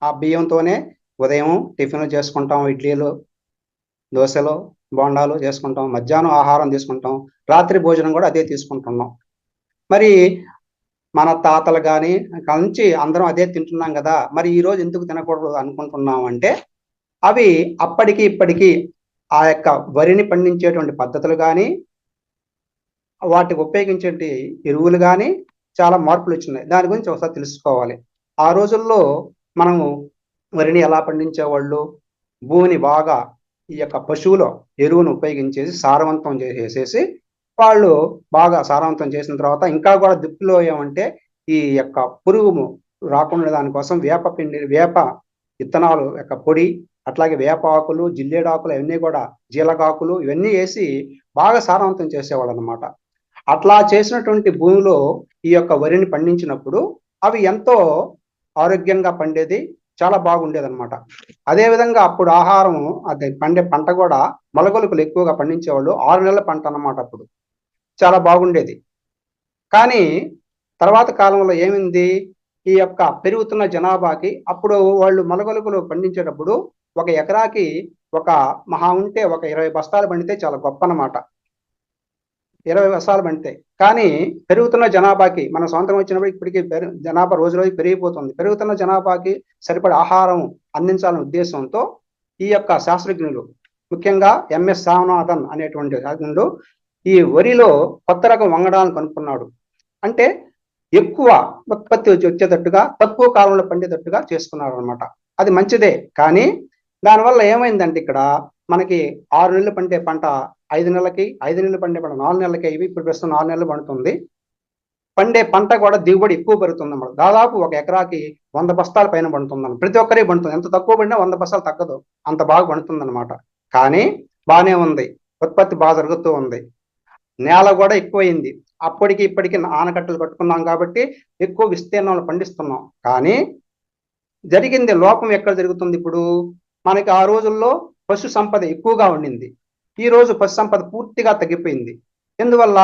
ఆ బియ్యంతోనే ఉదయం టిఫిన్లు చేసుకుంటాం, ఇడ్లీలు, దోశలు, బోండాలు చేసుకుంటాం, మధ్యాహ్నం ఆహారం తీసుకుంటాం, రాత్రి భోజనం కూడా అదే తీసుకుంటున్నాం. మరి మన తాతలు కానీ నుంచి అందరం అదే తింటున్నాం కదా, మరి ఈరోజు ఎందుకు తినకూడదు అనుకుంటున్నాం అంటే, అవి అప్పటికి ఇప్పటికీ ఆ యొక్క వరిని పండించేటువంటి పద్ధతులు కానీ వాటికి ఉపయోగించే ఎరువులు కానీ చాలా మార్పులు వచ్చినాయి. దాని గురించి ఒకసారి తెలుసుకోవాలి. ఆ రోజుల్లో మనము వరిని ఎలా పండించేవాళ్ళు, భూమిని బాగా ఈ యొక్క పశువుల ఎరువును ఉపయోగించేసి సారవంతం చేసేసి వాళ్ళు బాగా సారవంతం చేసిన తర్వాత ఇంకా కూడా దిప్పులో ఏమంటే ఈ యొక్క పురుగు రాకుండా దానికోసం వేప విత్తనాలు యొక్క పొడి, అట్లాగే వేప ఆకులు, జిల్లేడాకులు, ఇవన్నీ కూడా జీలకాకులు ఇవన్నీ వేసి బాగా సారవంతం చేసేవాళ్ళు అనమాట. అట్లా చేసినటువంటి భూమిలో ఈ యొక్క వరిని పండించినప్పుడు అవి ఎంతో ఆరోగ్యంగా పండేది, చాలా బాగుండేది అనమాట. అదేవిధంగా అప్పుడు ఆహారం అది పండే పంట కూడా మొలకలుకులు ఎక్కువగా పండించేవాళ్ళు. 6 నెలల పంట అన్నమాట. అప్పుడు చాలా బాగుండేది. కానీ తర్వాత కాలంలో ఏమైంది, ఈ యొక్క పెరుగుతున్న జనాభాకి అప్పుడు వాళ్ళు మొలకలుకులు పండించేటప్పుడు ఒక ఎకరాకి ఒక మహా ఉంటే ఒక 20 బస్తాలు పండితే చాలా గొప్ప అన్నమాట. 20 బస్తాలు పండితే. కానీ పెరుగుతున్న జనాభాకి మన స్వాతంత్రం వచ్చినప్పుడు ఇప్పటికీ జనాభా రోజు రోజు పెరిగిపోతుంది. పెరుగుతున్న జనాభాకి సరిపడే ఆహారం అందించాలనే ఉద్దేశంతో ఈ యొక్క శాస్త్రజ్ఞులు ముఖ్యంగా ఎంఎస్ స్వామినాథన్ అనేటువంటి శాస్త్రజ్ఞుడు ఈ వరిలో కొత్త రకం వంగడాలను కనుక్కున్నాడు. అంటే ఎక్కువ ఉత్పత్తి వచ్చేటట్టుగా తక్కువ కాలంలో పండేటట్టుగా చేసుకున్నాడు అనమాట. అది మంచిదే, కానీ దానివల్ల ఏమైందంటే ఇక్కడ మనకి 6 నెలలు పండే పంట 5 నెలలకి, 5 నెలలు పండే పంట 4 నెలలకి, ఇవి ఇప్పుడు ప్రస్తుతం 4 నెలలు పండుతుంది. పండే పంట కూడా దిగుబడి ఎక్కువ పెరుగుతుంది అన్నమాట. దాదాపు ఒక ఎకరాకి 100 బస్తాల పైన పండుతుంది. ప్రతి ఒక్కరికి పండుతుంది. ఎంత తక్కువ పడినా 100 బస్తాలు తగ్గదు, అంత బాగా పండుతుంది అనమాట. కానీ బాగానే ఉంది, ఉత్పత్తి బాగా జరుగుతూ ఉంది. నేల కూడా ఎక్కువైంది. అప్పటికి ఇప్పటికి ఆనకట్టలు కట్టుకున్నాం కాబట్టి ఎక్కువ విస్తీర్ణంలో పండిస్తున్నాం. కానీ జరిగింది లోపం ఎక్కడ జరుగుతుంది? ఇప్పుడు మనకి ఆ రోజుల్లో పశు సంపద ఎక్కువగా ఉండింది. ఈ రోజు పశు సంపద పూర్తిగా తగ్గిపోయింది. ఎందువల్ల?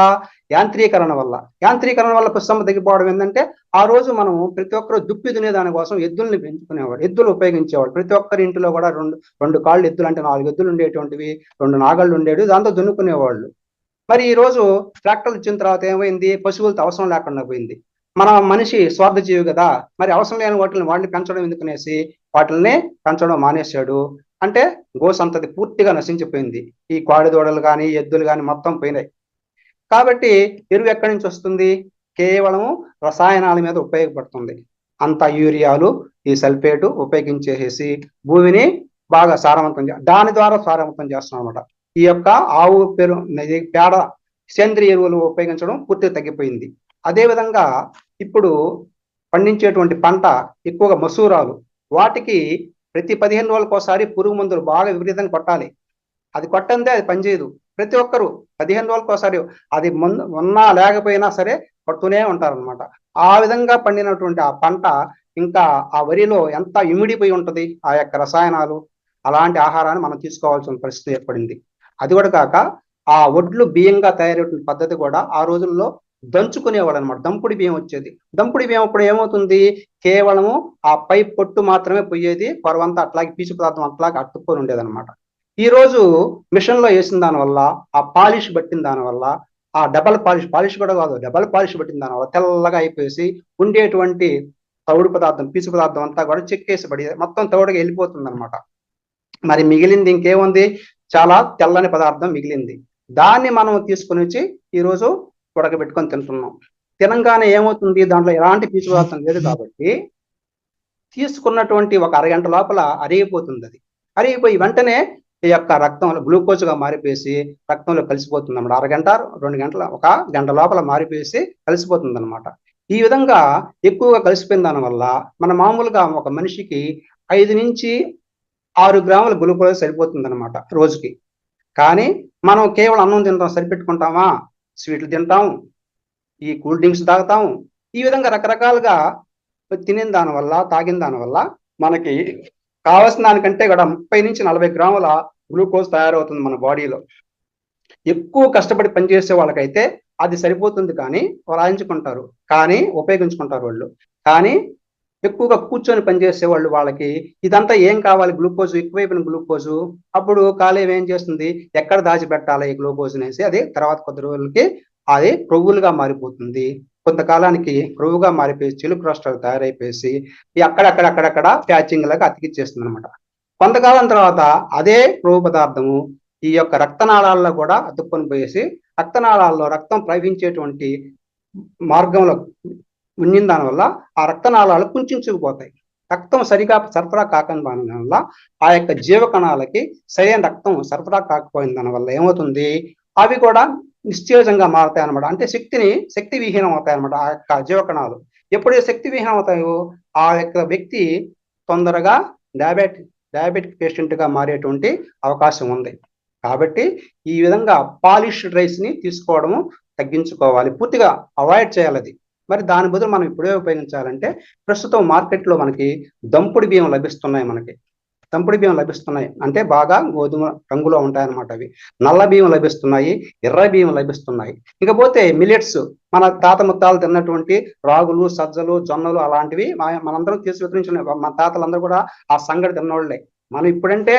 యాంత్రీకరణ వల్ల. యాంత్రీకరణ వల్ల పశు సంపద తగ్గిపోవడం ఏంటంటే, ఆ రోజు మనం ప్రతి ఒక్కరు దుప్పి దునే దానికోసం ఎద్దుల్ని పెంచుకునేవాడు, ఎద్దులు ఉపయోగించేవాడు. ప్రతి ఒక్కరి ఇంటిలో కూడా రెండు కాళ్ళు ఎద్దులు, అంటే 4 ఎద్దులు ఉండేటువంటివి, 2 నాగళ్ళు ఉండేవి, దాంతో దున్నుకునేవాళ్ళు. మరి ఈ రోజు ట్రాక్టర్లు వచ్చిన తర్వాత ఏమైంది? పశువులతో అవసరం లేకుండా పోయింది. మన మనిషి స్వార్థ జీవి కదా, మరి అవసరం లేని వాటిని పెంచడం ఎందుకనేసి వాటిని పెంచడం మానేశాడు. అంటే గో సంతతి పూర్తిగా నశించిపోయింది. ఈ కోడిదూడలు కానీ, ఎద్దులు కానీ మొత్తం పోయినాయి. కాబట్టి ఎరువు ఎక్కడి నుంచి వస్తుంది? కేవలం రసాయనాల మీద ఉపయోగపడుతుంది. అంత యూరియాలు, ఈ సల్ఫేటు ఉపయోగించేసి భూమిని బాగా సారవంతం దాని ద్వారా సారవంతం చేస్తున్నాం అనమాట. ఈ యొక్క ఆవు పేడ సేంద్రియ ఎరువులు ఉపయోగించడం పూర్తిగా తగ్గిపోయింది. అదేవిధంగా ఇప్పుడు పండించేటువంటి పంట ఎక్కువగా మసూరాలు, వాటికి ప్రతి 15 రోజులకు ఒకసారి పురుగు మందులు బాగా విపరీతంగా కొట్టాలి. అది కొట్టందే అది పనిచేయదు. ప్రతి ఒక్కరు 15 రోజులకు ఒకసారి, అది ఉన్నా లేకపోయినా సరే కొడుతూనే ఉంటారనమాట. ఆ విధంగా పండినటువంటి ఆ పంట ఇంకా ఆ వరిలో ఎంత ఇమిడిపోయి ఉంటుంది ఆ యొక్క రసాయనాలు. అలాంటి ఆహారాన్ని మనం తీసుకోవాల్సిన పరిస్థితి ఏర్పడింది. అది కూడా కాక ఆ వడ్లు బియ్యంగా తయారయ్యే పద్ధతి కూడా ఆ రోజుల్లో దంచుకునేవాడు అనమాట. దంపుడి బియ్యం వచ్చేది. దంపుడి బియ్యం అప్పుడు ఏమవుతుంది? కేవలము ఆ పై పొట్టు మాత్రమే పోయేది, పొరవంతా అట్లాగే పీచు పదార్థం అట్లాగే అట్టుకొని ఉండేది అనమాట. ఈ రోజు మిషన్ లో వేసిన దానివల్ల, ఆ పాలిష్ పట్టిన దానివల్ల, ఆ డబల్ పాలిష్ కూడా కాదు, డబల్ పాలిష్ పట్టిన దానివల్ల తెల్లగా అయిపోయేసి ఉండేటువంటి తౌడు పదార్థం, పీచు పదార్థం అంతా కూడా చెక్కేసి పడి మొత్తం తౌడుగా వెళ్ళిపోతుంది అనమాట. మరి మిగిలింది ఇంకేముంది? చాలా తెల్లని పదార్థం మిగిలింది. దాన్ని మనం తీసుకుని వచ్చి ఈరోజు ఉడకబెట్టుకొని తింటున్నాం. తినంగానే ఏమవుతుంది? దాంట్లో ఎలాంటి పీచు పదార్థం లేదు కాబట్టి తీసుకున్నటువంటి ఒక అరగంట లోపల అరిగిపోతుంది. అది అరిగిపోయి వెంటనే ఈ యొక్క రక్తంలో గ్లూకోజ్గా మారిపోయేసి రక్తంలో కలిసిపోతుంది అన్నమాట. అరగంట, 2 గంటల, 1 గంట లోపల మారిపోయేసి కలిసిపోతుంది అనమాట. ఈ విధంగా ఎక్కువగా కలిసిపోయిన దానివల్ల మన మామూలుగా ఒక మనిషికి 5 నుంచి 6 గ్రాముల గ్లూకోజ్ సరిపోతుంది అనమాట రోజుకి. కానీ మనం కేవలం అన్నం తింటాం, సరిపెట్టుకుంటామా? స్వీట్లు తింటాం, ఈ కూల్ డ్రింక్స్ తాగుతాం. ఈ విధంగా రకరకాలుగా తినిన దానివల్ల, తాగిన దానివల్ల మనకి కావాల్సిన దానికంటే కూడా 30 నుంచి 40 గ్రాముల గ్లూకోజ్ తయారవుతుంది మన బాడీలో. ఎక్కువ కష్టపడి పనిచేసే వాళ్ళకైతే అది సరిపోతుంది, కానీ రాయించుకుంటారు, కానీ ఉపయోగించుకుంటారు వాళ్ళు. కానీ ఎక్కువగా కూర్చొని పనిచేసే వాళ్ళు, వాళ్ళకి ఇదంతా ఏం కావాలి? గ్లూకోజ్, ఎక్కువైపోయిన గ్లూకోజు. అప్పుడు కాలేయం ఏం చేస్తుంది? ఎక్కడ దాచిపెట్టాలి ఈ గ్లూకోజ్ అనేసి అది తర్వాత కొద్ది రోజులకి అది క్రొవ్వులుగా మారిపోతుంది. కొంతకాలానికి క్రొవ్వుగా మారిపోయి చిలుకు రాష్ట్రాలు తయారైపోయేసి అక్కడక్కడ ప్యాచింగ్ లాగా అతికిచ్చేస్తుంది అనమాట. కొంతకాలం తర్వాత అదే క్రొవ్వు పదార్థము ఈ యొక్క రక్తనాళాల్లో కూడా అతుక్కొని పోయేసి రక్తనాళాల్లో రక్తం ప్రవహించేటువంటి మార్గంలో ఉండిన దానివల్ల ఆ రక్తనాళాలు కుంచుకుపోతాయి. రక్తం సరిగా సరఫరా కాకపోయిన వల్ల ఆ యొక్క జీవకణాలకి సరైన రక్తం సరఫరా కాకపోయిన దానివల్ల ఏమవుతుంది? అవి కూడా నిశ్చేజంగా మారుతాయి అనమాట. అంటే శక్తి విహీనం అవుతాయి అనమాట ఆ యొక్క జీవకణాలు. ఎప్పుడైతే శక్తి విహీనం అవుతాయో ఆ యొక్క వ్యక్తి తొందరగా డయాబెటిక్ పేషెంట్ గా మారేటువంటి అవకాశం ఉంది. కాబట్టి ఈ విధంగా పాలిష్డ్ రైస్ ని తీసుకోవడము తగ్గించుకోవాలి, పూర్తిగా అవాయిడ్ చేయాలి అది. మరి దాని బదులు మనం ఇప్పుడే ఉపయోగించాలంటే ప్రస్తుతం మార్కెట్లో మనకి దంపుడు బియ్యం లభిస్తున్నాయి. దంపుడు బియ్యం లభిస్తున్నాయి అంటే బాగా గోధుమ రంగులో ఉంటాయన్నమాట. అవి నల్ల బియ్యం లభిస్తున్నాయి, ఎర్ర బియ్యం లభిస్తున్నాయి. ఇకపోతే మిల్లెట్స్, మన తాత ముత్తాలు తిన్నటువంటి రాగులు, సజ్జలు, జొన్నలు అలాంటివి మనందరం తీసుకొచ్చిన మన తాతలందరూ కూడా ఆ సంగటి తిన్నోళ్లే. మనం ఇప్పుడంటే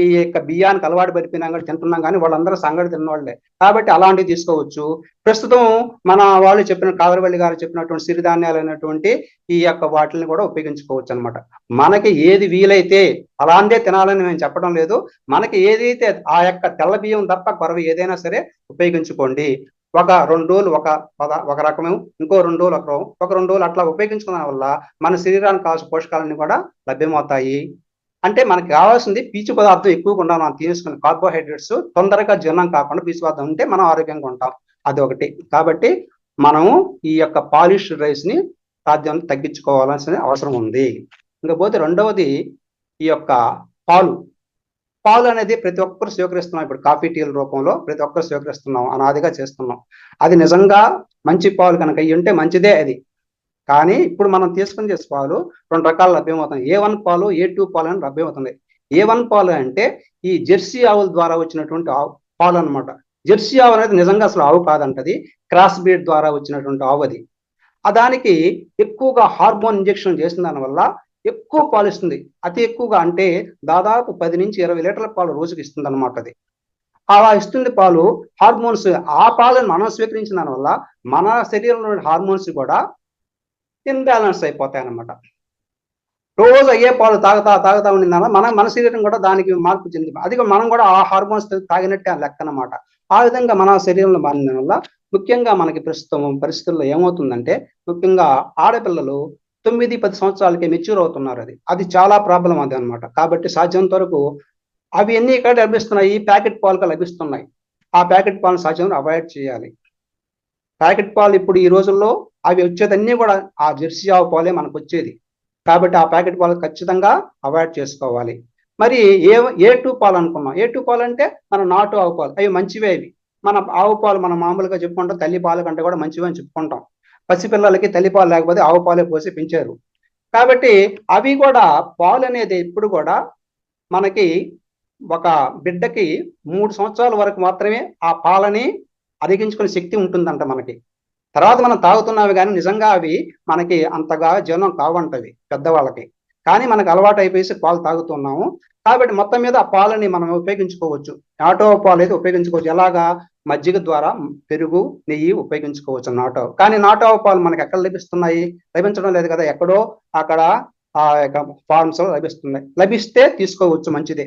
ఈ యొక్క బియ్యానికి అలవాటు పడిపోయినాం కూడా తింటున్నాం, కానీ వాళ్ళందరూ సంగటి తిన్నవాళ్ళే. కాబట్టి అలాంటివి తీసుకోవచ్చు. ప్రస్తుతం మన వాళ్ళు చెప్పిన కాదరవల్లి గారు చెప్పినటువంటి సిరిధాన్యాలు అయినటువంటి ఈ యొక్క వాటిని కూడా ఉపయోగించుకోవచ్చు అనమాట. మనకి ఏది వీలైతే అలాంటిదే తినాలని మేము చెప్పడం లేదు. మనకి ఏదైతే ఆ యొక్క తెల్ల బియ్యం తప్ప కొరవ ఏదైనా సరే ఉపయోగించుకోండి. ఒక 2 రోజులు ఒక రకము, ఇంకో 2 రోజులు ఒక 2 రోజులు అట్లా ఉపయోగించుకోవడం వల్ల మన శరీరానికి కావాల్సిన పోషకాలన్నీ కూడా లభ్యమవుతాయి. అంటే మనకి కావాల్సింది పీచు పదార్థం ఎక్కువగా ఉండాలి. మనం తీసుకున్న కార్బోహైడ్రేట్స్ తొందరగా జీర్ణం కాకుండా పీచు పదార్థం ఉంటే మనం ఆరోగ్యంగా ఉంటాం. అదొకటి. కాబట్టి మనము ఈ యొక్క పాలిష్ రైస్ ని సాధ్యం తగ్గించుకోవాల్సిన అవసరం ఉంది. ఇంకపోతే రెండవది ఈ యొక్క పాలు. పాలు అనేది ప్రతి ఒక్కరు స్వీకరిస్తున్నాం. ఇప్పుడు కాఫీ టీల రూపంలో ప్రతి ఒక్కరు స్వీకరిస్తున్నాం, అనాదిగా చేస్తున్నాం. అది నిజంగా మంచి పాలు కనుక అయ్యి ఉంటే మంచిదే అది. కానీ ఇప్పుడు మనం తీసుకుని చేసే పాలు 2 రకాలు లభ్యమవుతాయి. A1 పాలు, A2 పాలు అని లభ్యమవుతుంది. A1 పాలు అంటే ఈ జెర్సీ ఆవుల ద్వారా వచ్చినటువంటి పాలు అనమాట. జెర్సీ ఆవు అనేది నిజంగా అసలు ఆవు కాదంటది, క్రాస్ బ్రీడ్ ద్వారా వచ్చినటువంటి ఆవు అది. దానికి ఎక్కువగా హార్మోన్ ఇంజెక్షన్ చేసిన దానివల్ల ఎక్కువ పాలు ఇస్తుంది. అతి ఎక్కువగా అంటే దాదాపు 10 నుంచి 20 లీటర్ల పాలు రోజుకి ఇస్తుంది అనమాట. అది అలా ఇస్తుంది పాలు. హార్మోన్స్, ఆ పాలను మనం స్వీకరించిన దానివల్ల మన శరీరంలో హార్మోన్స్ కూడా ఇన్బ్యాలెన్స్ అయిపోతాయి అన్నమాట. రోజు అయ్యే పాలు తాగుతా ఉండిందన్న మన శరీరం కూడా దానికి మార్పు చెంది, అది మనం కూడా ఆ హార్మోన్స్ తాగినట్టే లెక్క అన్నమాట. ఆ విధంగా మన శరీరంలో మారిన వల్ల ముఖ్యంగా మనకి ప్రస్తుతం పరిస్థితుల్లో ఏమవుతుందంటే, ముఖ్యంగా ఆడపిల్లలు 9-10 సంవత్సరాలకి మెచ్యూర్ అవుతున్నారు. అది చాలా ప్రాబ్లం అది అనమాట. కాబట్టి సాధ్యంత వరకు అవి ఎన్ని ఇక్కడ లభిస్తున్నాయి, ప్యాకెట్ పాలుగా లభిస్తున్నాయి. ఆ ప్యాకెట్ పాలను సాధ్యం అవాయిడ్ చేయాలి. ప్యాకెట్ పాలు ఇప్పుడు ఈ రోజుల్లో అవి వచ్చేదన్నీ కూడా ఆ జెర్సీ ఆవు పాలే మనకు వచ్చేది. కాబట్టి ఆ ప్యాకెట్ పాలు ఖచ్చితంగా అవాయిడ్ చేసుకోవాలి. మరి A2 పాలు అనుకున్నాం. A2 పాలు అంటే మన నాటు ఆవు పాలు, అవి మంచివే. అవి మన ఆవు పాలు మనం మామూలుగా చెప్పుకుంటాం, తల్లి పాలు కంటే కూడా మంచివి అని చెప్పుకుంటాం. పసిపిల్లలకి తల్లిపాలు లేకపోతే ఆవు పాలే పోసి పెంచారు. కాబట్టి అవి కూడా పాలు అనేది ఇప్పుడు కూడా మనకి ఒక బిడ్డకి 3 సంవత్సరాల వరకు మాత్రమే ఆ పాలని అరిగించుకునే శక్తి ఉంటుందంట మనకి. తర్వాత మనం తాగుతున్నావి కానీ నిజంగా అవి మనకి అంతగా జీర్ణం కావంటవి పెద్దవాళ్ళకి. కానీ మనకు అలవాటు అయిపోయి పాలు తాగుతున్నాము. కాబట్టి మొత్తం మీద ఆ పాలని మనం ఉపయోగించుకోవచ్చు. నాటు పాలు అయితే ఉపయోగించుకోవచ్చు. ఎలాగా? మజ్జిగ ద్వారా, పెరుగు, నెయ్యి ఉపయోగించుకోవచ్చు నాటు. కానీ నాటు పాలు మనకి ఎక్కడ లభిస్తున్నాయి? లభించడం లేదు కదా. ఎక్కడో అక్కడ ఆ యొక్క ఫార్మ్స్ లభిస్తున్నాయి. లభిస్తే తీసుకోవచ్చు, మంచిదే.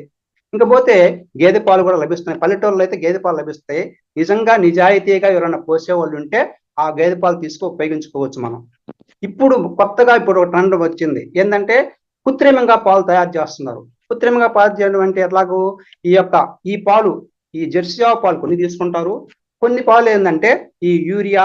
ఇంకపోతే గేదె పాలు కూడా లభిస్తున్నాయి. పల్లెటూరులో అయితే గేదె పాలు లభిస్తాయి. నిజంగా నిజాయితీగా ఎవరైనా పోసేవాళ్ళు ఉంటే ఆ గేదె పాలు ఉపయోగించుకోవచ్చు మనం. ఇప్పుడు కొత్తగా ఒక ట్రెండ్ వచ్చింది ఏంటంటే, కృత్రిమంగా పాలు తయారు చేస్తున్నారు. కృత్రిమంగా పాలు చేయడం అంటే ఎట్లాగూ ఈ పాలు, ఈ జెర్సీ ఆవు పాలు కొన్ని తీసుకుంటారు. కొన్ని పాలు ఏంటంటే ఈ యూరియా,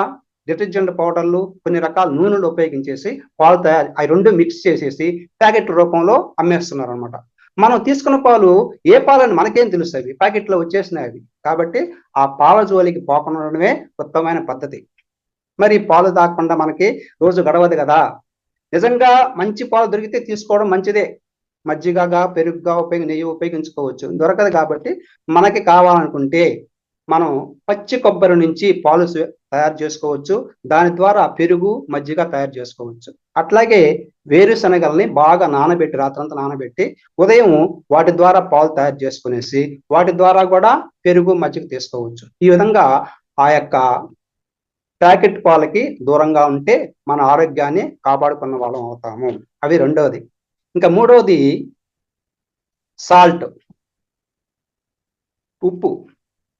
డిటర్జెంట్ పౌడర్లు, కొన్ని రకాల నూనెలు ఉపయోగించేసి పాలు తయారు, అవి 2 మిక్స్ చేసేసి ప్యాకెట్ రూపంలో అమ్మేస్తున్నారు అనమాట. మనం తీసుకున్న పాలు ఏ పాలని మనకేం తెలుస్తాయి, ప్యాకెట్లో వచ్చేసినాయి. కాబట్టి ఆ పాల జోలికి పోకుండా ఉత్తమమైన పద్ధతి. మరి పాలు తాగకుండా మనకి రోజు గడవదు కదా. నిజంగా మంచి పాలు దొరికితే తీసుకోవడం మంచిదే. మజ్జిగగా, పెరుగుగా నెయ్యి ఉపయోగించుకోవచ్చు. దొరకదు కాబట్టి మనకి కావాలనుకుంటే మనం పచ్చి కొబ్బరి నుంచి పాలు తయారు చేసుకోవచ్చు. దాని ద్వారా పెరుగు, మజ్జిగ తయారు చేసుకోవచ్చు. అట్లాగే వేరుశనగల్ని బాగా నానబెట్టి, రాత్రంతా నానబెట్టి ఉదయం వాటి ద్వారా పాలు తయారు చేసుకునేసి వాటి ద్వారా కూడా పెరుగు, మజ్జిగ తీసుకోవచ్చు. ఈ విధంగా ఆ యొక్క ప్యాకెట్ పాలకి దూరంగా ఉంటే మన ఆరోగ్యాన్ని కాపాడుకున్న వాళ్ళం అవుతాము. అవి రెండవది. ఇంకా మూడవది సాల్ట్, ఉప్పు.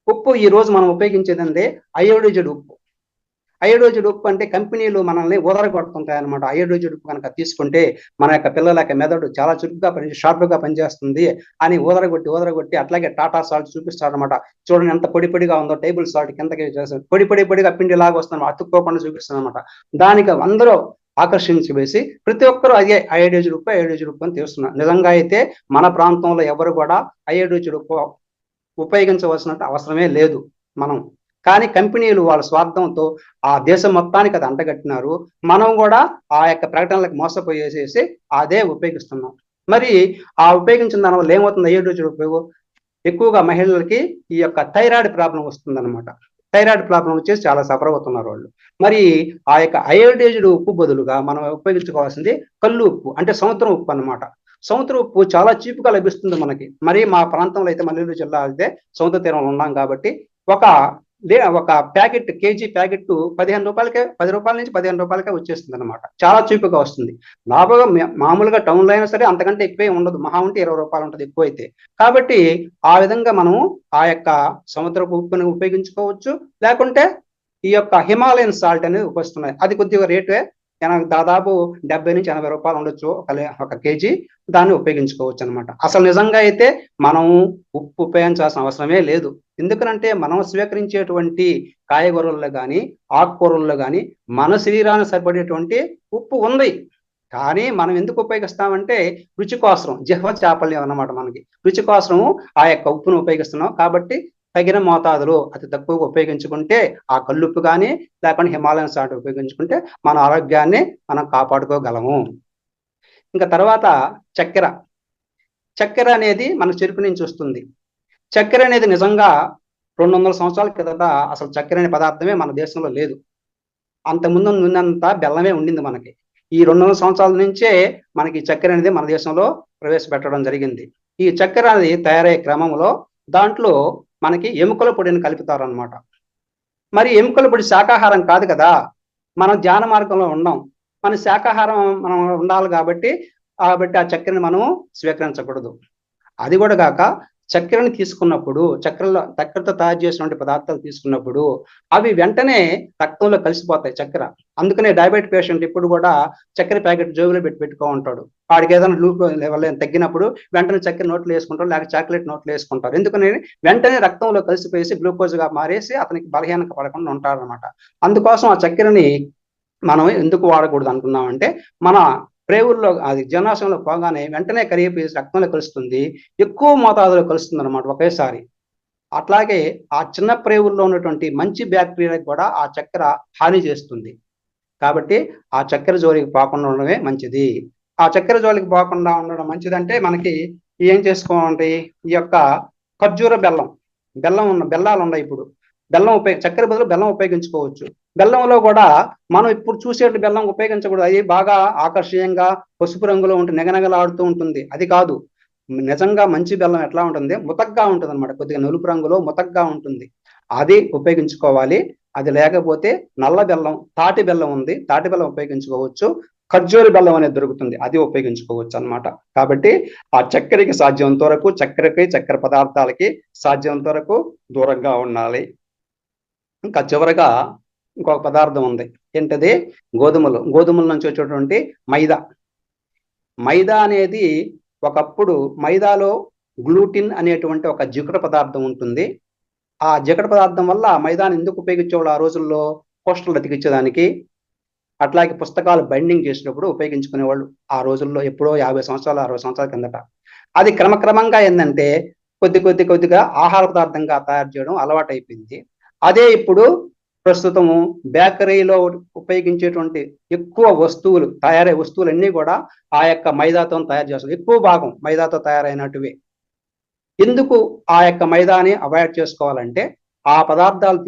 ఉప్పు ఈ రోజు మనం ఉపయోగించేది అంటే అయోడైజ్డ్ ఉప్పు. అయోడైజ్డ్ ఉప్పు అంటే కంపెనీలు మనల్ని ఊదరగొడుతుంటాయి అనమాట. అయోడైజ్డ్ ఉప్పు కనుక తీసుకుంటే మన యొక్క పిల్లల యొక్క మెదడు చాలా చురుగ్గా షార్ప్గా పనిచేస్తుంది అని ఊదరగొట్టి అట్లాగే టాటా సాల్ట్ చూపిస్తారు అనమాట. చూడండి ఎంత పొడిగా ఉందో, టేబుల్ సాల్ట్ కిందకి చేస్తారు, పొడిగా పిండి లాగా వస్తుంది, అతుక్కోకుండా చూపిస్తుంది అనమాట. దానికి అందరూ ఆకర్షించి వేసి ప్రతి ఒక్కరూ అదే అయోడైజ్డ్ ఉప్పు అని తెలుస్తున్నారు. నిజంగా అయితే మన ప్రాంతంలో ఎవరు కూడా అయోడైజ్డ్ ఉప్పు ఉపయోగించవలసిన అవసరమే లేదు మనం. కానీ కంపెనీలు వాళ్ళ స్వార్థంతో ఆ దేశం మొత్తానికి అది అంటగట్టినారు. మనం కూడా ఆ యొక్క ప్రకటనలకు మోసపోయేసేసి అదే ఉపయోగిస్తున్నాం. మరి ఆ ఉపయోగించిన దాని వల్ల ఏమవుతుంది? అయోడైజ్డ్ ఉప్పు ఎక్కువగా మహిళలకి ఈ యొక్క థైరాయిడ్ ప్రాబ్లం వస్తుందన్నమాట. థైరాయిడ్ ప్రాబ్లం వచ్చేసి చాలా సఫర్ అవుతున్నారు వాళ్ళు. మరి ఆ యొక్క అయోడైజ్డ్ ఉప్పు బదులుగా మనం ఉపయోగించుకోవాల్సింది కళ్ళు ఉప్పు, అంటే సముద్రం ఉప్పు అన్నమాట. సముద్ర ఉప్పు చాలా చీప్గా లభిస్తుంది మనకి. మరి మా ప్రాంతంలో అయితే మల్లెలూరు జిల్లా అయితే సముద్ర తీరంలో ఉన్నాం కాబట్టి ఒక ప్యాకెట్ కేజీ ప్యాకెట్ 15 రూపాయలకే, 10 రూపాయల నుంచి 15 రూపాయలకే వచ్చేస్తుంది అనమాట. చాలా చీప్గా వస్తుంది. మామూలుగా టౌన్లో అయినా సరే అంతకంటే ఎక్కువే ఉండదు, మహా ఉంటే 20 రూపాయలు ఉంటుంది ఎక్కువైతే. కాబట్టి ఆ విధంగా మనం ఆ యొక్క సముద్రపు ఉప్పుని ఉపయోగించుకోవచ్చు. లేకుంటే ఈ యొక్క హిమాలయన్ సాల్ట్ అనేది వస్తున్నాయి, అది కొద్దిగా రేటే, దాదాపు 70 నుంచి 80 రూపాయలు ఉండొచ్చు ఒక కేజీ. దాన్ని ఉపయోగించుకోవచ్చు అనమాట. అసలు నిజంగా అయితే మనం ఉప్పు ఉపయోగించాల్సిన అవసరమే లేదు. ఎందుకనంటే మనం స్వీకరించేటువంటి కాయగూరల్లో కానీ ఆకుకూరల్లో కానీ మన శరీరానికి సరిపడేటువంటి ఉప్పు ఉంది. కానీ మనం ఎందుకు ఉపయోగిస్తామంటే రుచి కోసం, జిహ్వ చాపల్యం అన్నమాట. మనకి రుచి కోసం ఆ యొక్క ఉప్పును ఉపయోగిస్తున్నాం. కాబట్టి తగిన మోతాదులో అతి తక్కువగా ఉపయోగించుకుంటే, ఆ కల్లుప్పు కానీ లేకుంటే హిమాలయన్ సాల్ట్ ఉపయోగించుకుంటే మన ఆరోగ్యాన్ని మనం కాపాడుకోగలము. ఇంకా తర్వాత చక్కెర అనేది మన చెరుకు నుంచి వస్తుంది. చక్కెర అనేది నిజంగా 200 సంవత్సరాల కిందట అసలు చక్కెర అనే పదార్థమే మన దేశంలో లేదు. ముందంతా బెల్లమే ఉండింది మనకి. ఈ 200 సంవత్సరాల నుంచే మనకి చక్కెర అనేది మన దేశంలో ప్రవేశపెట్టడం జరిగింది. ఈ చక్కెర అనేది తయారయ్యే క్రమంలో దాంట్లో మనకి ఎముకల పొడిని కలుపుతారు అనమాట. మరి ఎముకల పొడి శాకాహారం కాదు కదా, మనం ధ్యాన మార్గంలో ఉన్నాం, మన శాకాహారం మనం ఉండాలి కాబట్టి ఆ చక్కెరని మనం స్వీకరించకూడదు. అది కూడా కాక చక్కెరని తీసుకున్నప్పుడు, చక్కెరతో తయారు చేసినటువంటి పదార్థాలు తీసుకున్నప్పుడు అవి వెంటనే రక్తంలో కలిసిపోతాయి చక్కెర. అందుకనే డయాబెటిక్ పేషెంట్ ఇప్పుడు కూడా చక్కెర ప్యాకెట్ జోబులో పెట్టుకో ఉంటాడు. వాడికి ఏదైనా గ్లూకోజ్ లెవెల్ తగ్గినప్పుడు వెంటనే చక్కెర నోట్లు వేసుకుంటారు, లేక చాక్లెట్ నోట్లు వేసుకుంటారు. ఎందుకని వెంటనే రక్తంలో కలిసిపోయేసి గ్లూకోజ్గా మారేసి అతనికి బలహీనత పడకుండా ఉంటారనమాట. అందుకోసం ఆ చక్కెరని మనం ఎందుకు వాడకూడదు అనుకున్నామంటే, మన ప్రేవుల్లో అది జీర్ణాశయంలో పోగానే వెంటనే కరిగిపోయేసి రక్తంలో కలుస్తుంది, ఎక్కువ మోతాదులో కలుస్తుంది అనమాట ఒకేసారి. అట్లాగే ఆ చిన్న ప్రేవుల్లో ఉన్నటువంటి మంచి బ్యాక్టీరియాకి కూడా ఆ చక్కెర హాని చేస్తుంది. కాబట్టి ఆ చక్కెర జోలికి పోకుండా ఉండడమే మంచిది. ఆ చక్కెర జోలికి పోకుండా ఉండడం మంచిదంటే మనకి ఏం చేసుకోవాలి, ఈ యొక్క ఖర్జూర బెల్లాలు ఉన్నాయి. ఇప్పుడు చక్కెర బదులు బెల్లం ఉపయోగించుకోవచ్చు. బెల్లంలో కూడా మనం ఇప్పుడు చూసేట్టు బెల్లం ఉపయోగించకూడదు. అది బాగా ఆకర్షణీయంగా పసుపు రంగులో ఉంటే నెగనగలాడుతూ ఉంటుంది. అది కాదు, నిజంగా మంచి బెల్లం ఎట్లా ఉంటుంది, ముతగ్గా ఉంటుంది అనమాట. కొద్దిగా నలుపు రంగులో ముతగ్గా ఉంటుంది, అది ఉపయోగించుకోవాలి. అది లేకపోతే నల్ల బెల్లం, తాటి బెల్లం ఉంది, తాటి బెల్లం ఉపయోగించుకోవచ్చు. ఖర్జూర బెల్లం అనేది దొరుకుతుంది, అది ఉపయోగించుకోవచ్చు అన్నమాట. కాబట్టి ఆ చక్కెరకి సాధ్యమంత వరకు, చక్కెర పదార్థాలకి సాధ్యమంత వరకు దూరంగా ఉండాలి. ఇంకా చివరగా ఇంకొక పదార్థం ఉంది, ఏంటది, గోధుమల నుంచి వచ్చేటువంటి మైదా అనేది ఒకప్పుడు మైదాలో గ్లూటిన్ అనేటువంటి ఒక జిగుట పదార్థం ఉంటుంది. ఆ జిగుట పదార్థం వల్ల మైదాని ఎందుకు ఉపయోగించేవాళ్ళు ఆ రోజుల్లో, పోస్టర్లు అతికించేదానికి, అట్లాగే పుస్తకాలు బైండింగ్ చేసినప్పుడు ఉపయోగించుకునేవాళ్ళు ఆ రోజుల్లో, ఎప్పుడో 50 సంవత్సరాలు 60 సంవత్సరాల కిందట. అది క్రమక్రమంగా ఏంటంటే కొద్దిగా ఆహార పదార్థంగా తయారు చేయడం అలవాటు అయిపోయింది. అదే ఇప్పుడు ప్రస్తుతము బేకరీలో ఉపయోగించేటువంటి ఎక్కువ తయారయ్యే వస్తువులన్నీ కూడా ఆ యొక్క మైదాతో తయారు చేస్తారు. ఎక్కువ భాగం మైదాతో తయారైనటివే. ఎందుకు ఆ యొక్క మైదాని అవాయిడ్ చేసుకోవాలంటే, ఆ పదార్థాలు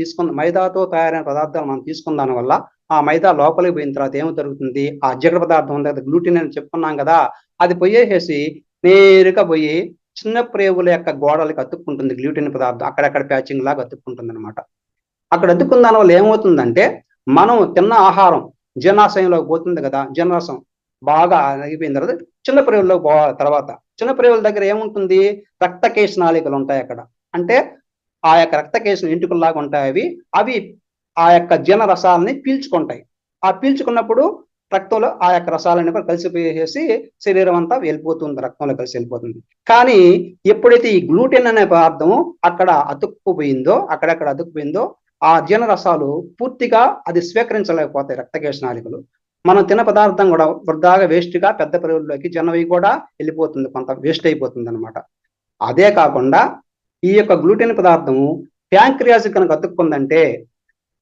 మైదాతో తయారైన పదార్థాలు మనం తీసుకున్న దాని వల్ల ఆ మైదా లోపలికి పోయిన తర్వాత ఏమి జరుగుతుంది, ఆ జిగట పదార్థం ఉంది కదా, గ్లూటిన్ అని చెప్పుకున్నాం కదా, అది పోయేసి నేరుగా పోయి చిన్న ప్రేవుల యొక్క గోడలకు అతుక్కుంటుంది. గ్లూటిన్ పదార్థం అక్కడక్కడ ప్యాచింగ్ లాగా అతుక్కుంటుంది అనమాట. అక్కడ అతుక్కున్న దాని వల్ల ఏమవుతుందంటే, మనం తిన్న ఆహారం జీర్ణాశయంలోకి పోతుంది కదా, జీర్ణాశయం బాగా అయిపోయిన తర్వాత చిన్న ప్రేవుల్లోకి పోవాలి. తర్వాత చిన్న ప్రేవుల దగ్గర ఏముంటుంది, రక్తకేశ నాళికలు ఉంటాయి అక్కడ. అంటే ఆ యొక్క రక్తకేశ ఎంటుకల్లాగా ఉంటాయి. అవి ఆ యొక్క జీర్ణ రసాలని పీల్చుకుంటాయి. ఆ పీల్చుకున్నప్పుడు రక్తంలో ఆ యొక్క రసాలన్నీ కూడా కలిసిపోయేసి శరీరం అంతా వెళ్ళిపోతుంది, రక్తంలో కలిసి వెళ్ళిపోతుంది. కానీ ఎప్పుడైతే ఈ గ్లూటెన్ అనే పదార్థం అక్కడక్కడ అతుక్కుపోయిందో ఆ జీర్ణ రసాలు పూర్తిగా అది స్వీకరించలేకపోతాయి రక్తకేశ నాళికలు. మనం తిన్న పదార్థం కూడా వృధాగా వేస్ట్గా పెద్ద ప్రేవుల్లోకి చిన్నవి కూడా వెళ్ళిపోతుంది, కొంత వేస్ట్ అయిపోతుంది అనమాట. అదే కాకుండా ఈ యొక్క గ్లూటెన్ పదార్థము ప్యాంక్రియాస్ కనుక అతుక్కుందంటే,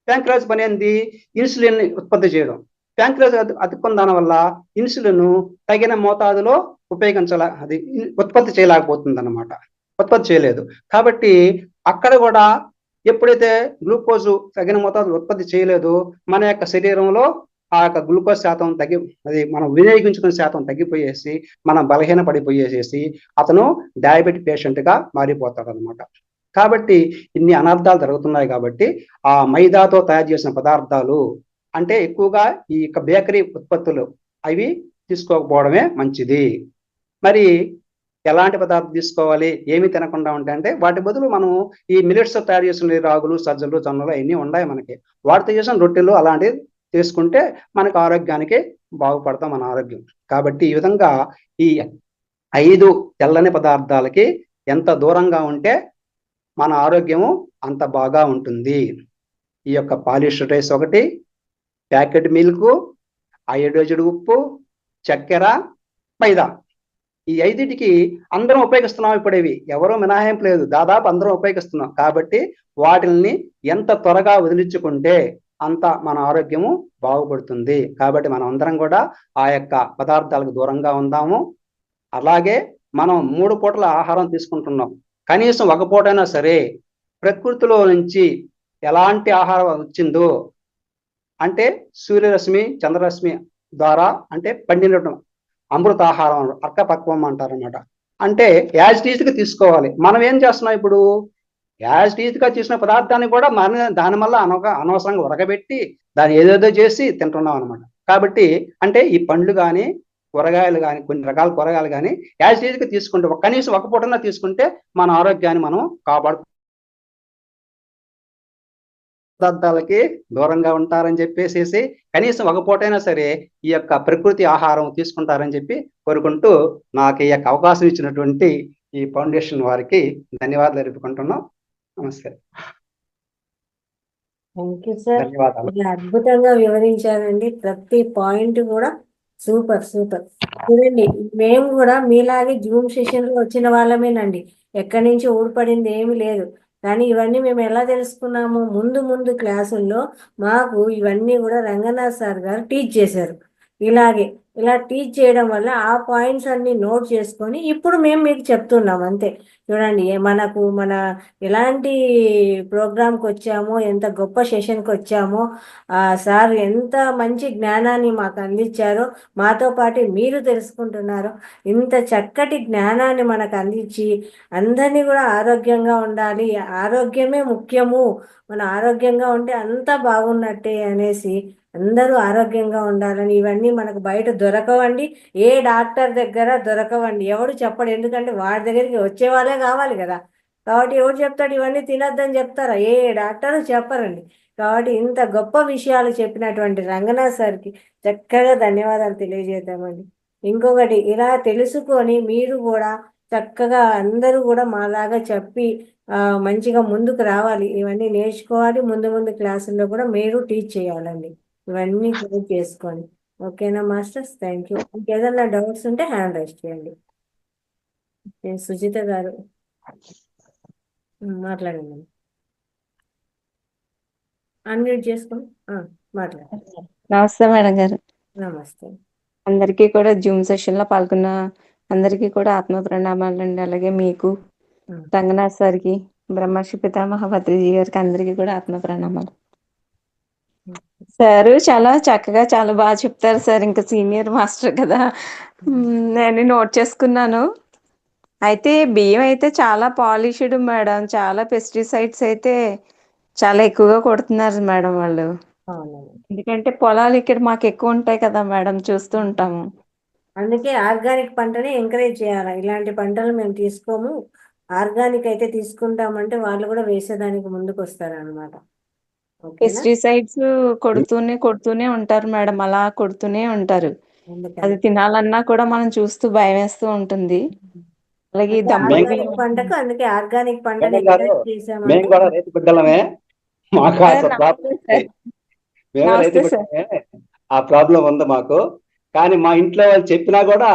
ప్యాంక్రియాస్ పని ఏంది, ఇన్సులిన్ ఉత్పత్తి చేయడం. ప్యాంక్రియాస్ అతుక్కున్న దాని వల్ల ఇన్సులిన్ తగిన మోతాదులో అది ఉత్పత్తి చేయలేకపోతుంది అనమాట, ఉత్పత్తి చేయలేదు. కాబట్టి అక్కడ కూడా ఎప్పుడైతే గ్లూకోజు తగిన మోతాదులో ఉత్పత్తి చేయలేదో మన యొక్క శరీరంలో ఆ యొక్క గ్లూకోజ్ శాతం అది మనం వినియోగించుకునే శాతం తగ్గిపోయేసి మనం బలహీన పడిపోయేసేసి అతను డయాబెటిక్ పేషెంట్ గా మారిపోతాడు అనమాట. కాబట్టి ఇన్ని అనర్థాలు జరుగుతున్నాయి. కాబట్టి ఆ మైదాతో తయారు చేసిన పదార్థాలు అంటే ఎక్కువగా ఈ యొక్క బేకరీ ఉత్పత్తులు అవి తీసుకోకపోవడమే మంచిది. మరి ఎలాంటి పదార్థాలు తీసుకోవాలి, ఏమి తినకుండా అంటే వాటి బదులు మనం ఈ మిల్లెట్స్ తో తయారు చేసిన రాగులు, సజ్జలు, జొన్నలు అవన్నీ ఉన్నాయి మనకి. వాటితో చేసిన రొట్టెలు అలాంటివి తీసుకుంటే మనకు ఆరోగ్యానికి బాగుపడతాం మన ఆరోగ్యం. కాబట్టి ఈ విధంగా ఈ 5 తెల్లని పదార్థాలకి ఎంత దూరంగా ఉంటే మన ఆరోగ్యము అంత బాగా ఉంటుంది. ఈ యొక్క పాలిష్డ్ రైస్ ఒకటి, ప్యాకెట్ మిల్క్, అయోడైజ్డ్ ఉప్పు, చక్కెర, మైదా, ఈ 5టికి అందరం ఉపయోగిస్తున్నాం. ఇప్పుడు ఇవి ఎవరో మినహాయింపు లేదు, దాదాపు అందరం ఉపయోగిస్తున్నాం. కాబట్టి వాటిని ఎంత త్వరగా వదిలించుకుంటే అంత మన ఆరోగ్యము బాగుపడుతుంది. కాబట్టి మనం అందరం కూడా ఆ యొక్క పదార్థాలకు దూరంగా ఉందాము. అలాగే మనం 3 పూటల ఆహారం తీసుకుంటున్నాం. కనీసం ఒక పూటైనా సరే ప్రకృతిలో నుంచి ఎలాంటి ఆహారం వచ్చిందో అంటే సూర్యరశ్మి, చంద్రరశ్మి ద్వారా అంటే పండిన అమృతాహారం, అర్కపక్వం అంటారనమాట. అంటే యాజ్ ఇట్ ఈజ్ గా తీసుకోవాలి. మనం ఏం చేస్తున్నాం ఇప్పుడు, యాజ్ ఇట్ ఈజ్ గా చేసిన పదార్థాన్ని కూడా మన దాని వల్ల అనవసరంగా ఉరగబెట్టి దాన్ని ఏదేదో చేసి తింటున్నాం అనమాట. కాబట్టి అంటే ఈ పండ్లు కానీ కూరగాయలు కానీ కొన్ని రకాల కూరగాయలు కానీ యాజ్ ఇట్ ఈజ్ గా తీసుకుంటే కనీసం ఒక పూటన్నా తీసుకుంటే మన ఆరోగ్యాన్ని మనం కాపాడు పదార్థాలకి దూరంగా ఉంటారని చెప్పేసి కనీసం ఒక పూటైనా సరే ఈ యొక్క ప్రకృతి ఆహారం తీసుకుంటారని చెప్పి కోరుకుంటూ నాకు ఈ యొక్క అవకాశం ఇచ్చినటువంటి ఈ ఫౌండేషన్ వారికి ధన్యవాదాలు తెలుపుకుంటున్నాం. నమస్తే. Thank you sir. ధన్యవాదాలు. ఇలా అద్భుతంగా వివరించారండి. ప్రతి పాయింట్ కూడా సూపర్ సూపర్. చూడండి, మేము కూడా మీలాగే జూమ్ సెషన్ లో వచ్చిన వాళ్ళమేనండి. ఎక్కడి నుంచి ఊడిపడింది ఏమీ లేదు. కానీ ఇవన్నీ మేము ఎలా తెలుసుకున్నాము, ముందు ముందు క్లాసుల్లో మాకు ఇవన్నీ కూడా రంగనాథ్ సార్ గారు టీచ్ చేశారు. ఇలా టీచ్ చేయడం వల్ల ఆ పాయింట్స్ అన్ని నోట్ చేసుకొని ఇప్పుడు మేము మీకు చెప్తున్నాం అంతే. చూడండి, మన ఎలాంటి ప్రోగ్రామ్కి వచ్చామో, ఎంత గొప్ప సెషన్కి వచ్చామో, సార్ ఎంత మంచి జ్ఞానాన్ని మాకు అందించారో, మాతో పాటు మీరు తెలుసుకుంటున్నారు. ఇంత చక్కటి జ్ఞానాన్ని మనకు అందించి అందరినీ కూడా ఆరోగ్యంగా ఉండాలి, ఆరోగ్యమే ముఖ్యము, మన ఆరోగ్యంగా ఉంటే అంతా బాగున్నట్టే అనేసి అందరూ ఆరోగ్యంగా ఉండాలని ఇవన్నీ మనకు బయట దొరకవండి. ఏ డాక్టర్ దగ్గర దొరకవండి, ఎవడు చెప్పడు. ఎందుకంటే వాడి దగ్గరికి వచ్చే వాళ్ళే కావాలి కదా. కాబట్టి ఎవరు చెప్తాడు ఇవన్నీ తినొద్దని చెప్తారా? ఏ డాక్టరు చెప్పరండి. కాబట్టి ఇంత గొప్ప విషయాలు చెప్పినటువంటి రంగనాథ్ సార్కి చక్కగా ధన్యవాదాలు తెలియజేద్దామండి. ఇంకొకటి, ఇలా తెలుసుకొని మీరు కూడా చక్కగా అందరూ కూడా మాలాగా చెప్పి మంచిగా ముందుకు రావాలి, ఇవన్నీ నేర్చుకోవాలి. ముందు క్లాసుల్లో కూడా మీరు టీచ్ చేయాలండి. ఇవన్నీ కూడా చేసుకోండి. ఓకేనా మాస్టర్స్? Thank you. ఇంకేదన్నా డౌట్స్ ఉంటే హ్యాండ్ రైజ్ చేయండి. సుజిత గారు మాట్లాడండి. అన్మ్యూట్ చేసుకోండి, మాట్లాడండి. నమస్తే మేడం గారు. నమస్తే. అందరికీ కూడా జూమ్ సెషన్ లో పాల్గొన్న అందరికీ కూడా ఆత్మ ప్రణామాలు అండి. అలాగే మీకు, రంగనాథ్ సార్కి, బ్రహ్మర్షి పితామహ భద్రిజీ గారికి అందరికీ కూడా ఆత్మ ప్రణామాలు. సారు చాలా చక్కగా చాలా బాగా చెప్తారు సార్. ఇంకా సీనియర్ మాస్టర్ కదా, నేను నోట్ చేసుకున్నాను. అయితే బియ్యం అయితే చాలా పాలిష్డ్ మేడం, చాలా పెస్టిసైడ్స్ అయితే చాలా ఎక్కువగా కొడుతున్నారు మేడం వాళ్ళు. ఎందుకంటే పొలాలు ఇక్కడ మాకు ఎక్కువ ఉంటాయి కదా మేడం, చూస్తూ ఉంటాము. అందుకే ఆర్గానిక్ పంటనే ఎంకరేజ్ చేయాలి. ఇలాంటి పంటలు మేము తీసుకోము, ఆర్గానిక్ అయితే తీసుకుంటామంటే వాళ్ళు కూడా వేసేదానికి ముందుకు వస్తారు అనమాట. పెస్టిసైడ్స్ కొడుతూనే ఉంటారు మేడం, అలా కొడుతూనే ఉంటారు. అది తినాలన్నా కూడా మనం చూస్తూ భయం వేస్తూ ఉంటుంది. అలాగే ఆర్గానిక్ పంటకు, అందుకే ఆర్గానిక్ పంటని ఎంకరేజ్ చేసామంటే మేము కూడా రైతు బిడ్డలమే, మాకు ఆ ప్రాబ్లం ఉంది మాకు. కానీ మా ఇంట్లో వాళ్ళు చెప్పినా కూడా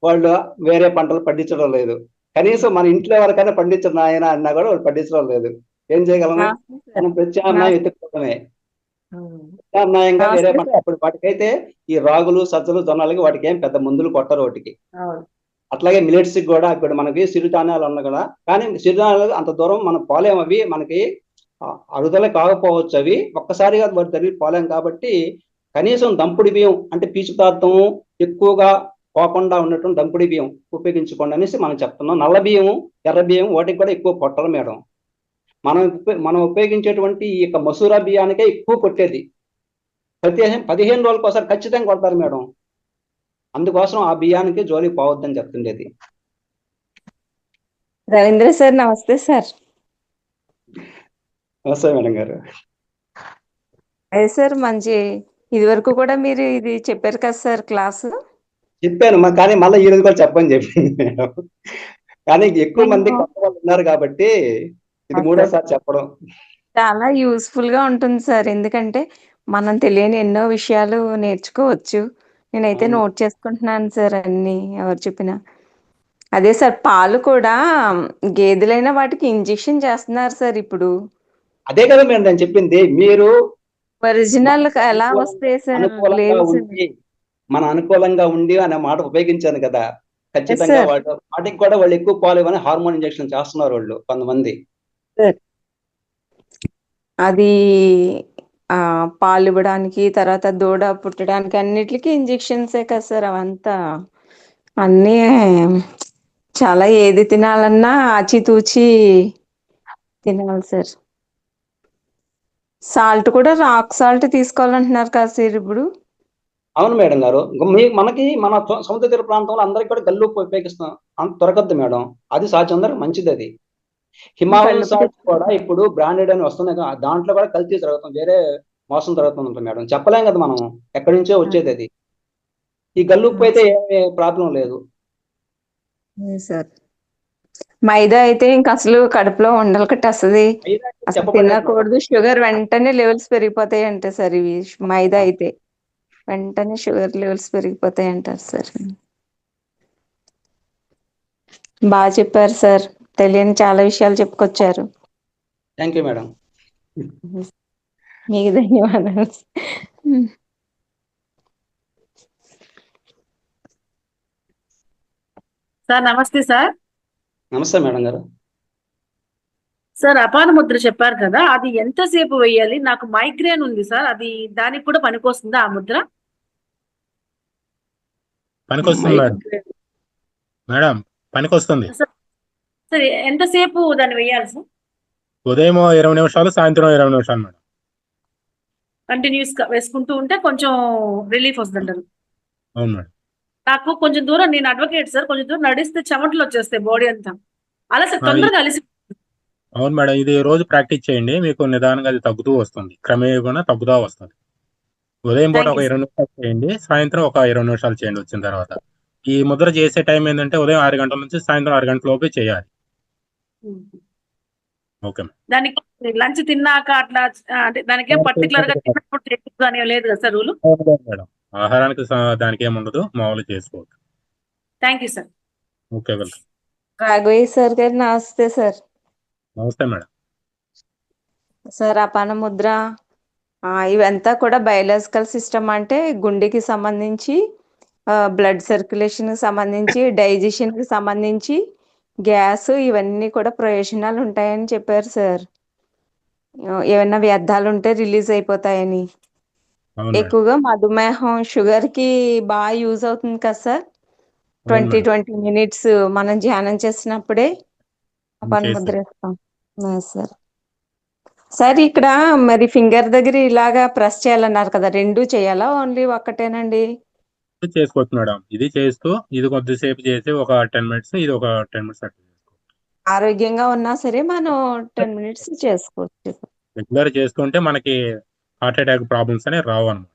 వాళ్ళు వేరే పంటలు పండించడం లేదు. కనీసం మన ఇంట్లో వరకైనా పండించడం ఆయన అన్నా కూడా వాళ్ళు పండించడం లేదు. ఏం చేయగలము? మనం ప్రత్యామ్నాయం ఎత్తుకోవడమే. ప్రత్యామ్నాయంగా వేరే పంట, ఇప్పుడు వాటికైతే ఈ రాగులు, సజ్జలు, జొన్నలకి వాటికి ఏం పెద్ద మందులు కొట్టరు వాటికి. అట్లాగే మిలెట్స్ కూడా ఇప్పుడు మనకి సిరిధాన్యాలు ఉన్నాయి కదా, కానీ సిరిధాన్యాలు అంత దూరం మనం పోలేం, అవి మనకి అరుదల కాకపోవచ్చు. అవి ఒక్కసారిగా జరిగి పోలేం. కాబట్టి కనీసం దంపుడు బియ్యం అంటే పీచు పదార్థం ఎక్కువగా పోకుండా ఉన్నటువంటి దంపుడు బియ్యం ఉపయోగించుకోండి అనేసి మనం చెప్తున్నాం. నల్ల బియ్యం, ఎర్ర బియ్యం వాటికి కూడా ఎక్కువ కొట్టరు మేడం. మనం ఉపయోగించేటువంటి ఈ యొక్క మసూరా బియ్యానికే ఎక్కువ కొట్టేది. 15 రోజులకు ఒకసారి ఖచ్చితంగా కొడతారు మేడం. అందుకోసం ఆ బియ్యానికి జోలికి పోవద్దని చెప్తుండేది. రవీంద్ర సార్ నమస్తే సార్. నమస్తే మేడం గారు. అదే సార్ మంచి ఇదివరకు కూడా మీరు ఇది చెప్పారు కదా సార్ క్లాసు. చెప్పాను కానీ మళ్ళీ ఈ రోజు కూడా చెప్పని చెప్పింది మేడం. కానీ ఎక్కువ మంది కొత్త వాళ్ళు ఉన్నారు కాబట్టి ఇది మూడోసారి చెప్పడం. చాలా యూస్ఫుల్ గా ఉంటుంది సార్. ఎందుకంటే మనం తెలియని ఎన్నో విషయాలు నేర్చుకోవచ్చు. నేనైతే అవును. నోట్ చేసుకుంటున్నాను సార్ అన్ని ఎవరు చెప్పినా. అదే సార్ పాలు కూడా గేదెలైన వాటికి ఇంజెక్షన్ చేస్తున్నారు సార్ ఇప్పుడు. అదే కదా మేడం నేను చెప్పింది. మీరు ఒరిజినల్ ఎలా అనుకూలంగా వస్తాయి సార్? అనుకూలంగా లేదు సార్. ఉండి మన అనుకూలంగా ఉండి అనే మాట ఉపయోగించాను కదా. ఖచ్చితంగా సార్. వాటికి కూడా వాళ్ళు ఎక్కువ పాలు ఇవ్వని హార్మోన్ ఇంజెక్షన్ చేస్తున్నారు వాళ్ళు కొంతమంది. అది పాలు ఇవ్వడానికి తర్వాత దూడ పుట్టడానికి అన్నిటికీ ఇంజెక్షన్సే కదా సార్ అవంతా. అన్నీ చాలా ఏది తినాలన్నా ఆచితూచి తినాలి సార్. సాల్ట్ కూడా రాక్ సాల్ట్ తీసుకోవాలంటున్నారు కదా సార్ ఇప్పుడు. అవును మేడం గారు. మనకి మన సముద్ర తీర ప్రాంతంలో అందరికి కూడా గల్లుప్పు ఉపయోగిస్తాం. అంత దొరకద్దు మేడం. అది సాధ్యం మంచిది అది. హిమాలయన్ గల్లుప్పు సాల్ట్ కూడా ఇప్పుడు బ్రాండెడ్ అని వస్తున్నాయి కదా, దాంట్లో కూడా కల్తీ జరుగుతుంది, వేరే మోసం జరుగుతుంది మేడం. చెప్పలేం కదా మనం, ఎక్కడి నుంచో వచ్చేది అది. ఈ గల్లుప్పు అయితే ఏ ప్రాబ్లం లేదు సార్. మైదా అయితే ఇంక అసలు కడుపులో ఉండలు కట్టేస్తుంది. అసలు తినకూడదు. షుగర్ వెంటనే లెవెల్స్ పెరిగిపోతాయి అంటే సార్ ఇవి మైదా అయితే వెంటనే షుగర్ లెవెల్స్ పెరిగిపోతాయి అంటారు సార్. బాగా చెప్పారు సార్. తెలియని చాలా విషయాలు చెప్పుకొచ్చారు. Thank you madam. మీకు ధన్యవాదాలు. సార్ నమస్తే సార్. నమస్తే మేడం గారు. సార్ అపాన ముద్ర చెప్పారు కదా, అది ఎంతసేపు వేయాలి? నాకు మైగ్రేన్ ఉంది సార్, అది దానికి కూడా పనికొస్తుందా ఆ ముద్ర? పనికొస్తుంది మేడం. మేడం పనికొస్తుంది. సార్ ఎంతసేపు దాన్ని వేయాలి సార్? ఉదయం 20 నిమిషాలు, సాయంత్రం 20 నిమిషాలు మేడం. కంటిన్యూస్ గా వేసుకుంటూ ఉంటే కొంచెం రిలీఫ్ వస్తుందంటారు. అవును మేడం. నాకు కొంచెం దూరం, నేను అడ్వకేట్ సార్, కొంచెం దూరం నడిస్తే చెమటలు వచ్చేస్తాయి బాడీ అంతా. అలా సార్ తొందరగా అలసి. అవును మేడం, ఇది రోజు ప్రాక్టీస్ చేయండి, మీకు నిదానంగా అది తగ్గుతూ వస్తుంది, క్రమేణా తగ్గుతూ వస్తుంది. ఉదయం పూట ఒక 20 నిమిషాలు చేయండి, సాయంత్రం ఒక 20 నిమిషాలు చేయండి. వచ్చిన తర్వాత ఈ ముద్ర చేసే టైం ఏంటంటే ఉదయం 6 గంటల నుంచి సాయంత్రం 6 గంటల లోపే చేయాలి. ఓకే. దానికి లంచ్ తిన్నాక అట్లా అంటే దానికి పర్టికులర్ గా తిన్నప్పుడు లేదు కదా సార్ రూలు? మేడం ఆహారానికి దానికి ఏముండదు, మామూలు చేసుకోవచ్చు. Thank you sir. Okay, welcome. Raghavayya sir garu నమస్తే సార్. నమస్తే మేడం. సార్ అపాన ముద్ర ఇవంతా కూడా బయలాజికల్ సిస్టమ్ అంటే గుండెకి సంబంధించి, బ్లడ్ సర్క్యులేషన్కి సంబంధించి, డైజెషన్కి సంబంధించి, గ్యాస్ ఇవన్నీ కూడా ప్రయోజనాలు ఉంటాయని చెప్పారు సార్. ఏమైనా వ్యర్థాలు ఉంటే రిలీజ్ అయిపోతాయని. ఎక్కువగా మధుమేహం, షుగర్కి బాగా యూజ్ అవుతుంది కదా సార్. 20 మినిట్స్ మనం ధ్యానం చేసినప్పుడే అపాన ముద్ర వేస్తాం సార్. సార్ ఇక్కడ మరి ఫింగర్ దగ్గర ఇలాగా ప్రెస్ చేయాలన్నారు కదా, రెండు చేయాలా ఓన్లీ ఒక్కటేనండి? చేసుకోవచ్చు మేడం. ఇది చేస్తూ ఇది కొద్దిసేపు చేసి ఒక 10 మినిట్స్, ఇది ఒక 10 మినిట్స్ అట్లా చేసుకోవచ్చు. ఆరోగ్యంగా ఉన్నా సరే మనం 10 మినిట్స్ చేసుకోవచ్చు. రెగ్యులర్ చేస్తుంటే మనకి హార్ట్ అటాక్ ప్రాబ్లమ్స్ అనేవి రావు అన్నమాట.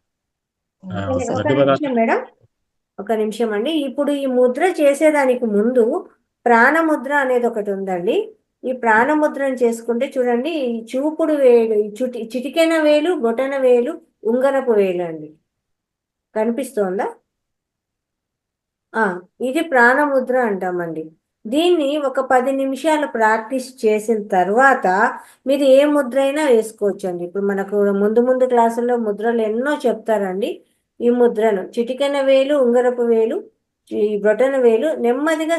మేడం ఒక నిమిషం అండి. ఇప్పుడు ఈ ముద్ర చేసేదానికి ముందు ప్రాణముద్ర అనేది ఒకటి ఉందండి. ఈ ప్రాణముద్రను చేసుకుంటే చూడండి, ఈ చూపుడు వేలు, చిటికెన వేలు, బొటన వేలు, ఉంగరపు వేలు అండి, కనిపిస్తోందా? ఇది ప్రాణముద్ర అంటామండి. దీన్ని ఒక 10 నిమిషాలు ప్రాక్టీస్ చేసిన తర్వాత మీరు ఏ ముద్ర అయినా వేసుకోవచ్చు అండి. ఇప్పుడు మనకు ముందు క్లాసుల్లో ముద్రలు ఎన్నో చెప్తారండి. ఈ ముద్రను చిటికెన వేలు, ఉంగరపు వేలు, ఈ బ్రొటన వేలు నెమ్మదిగా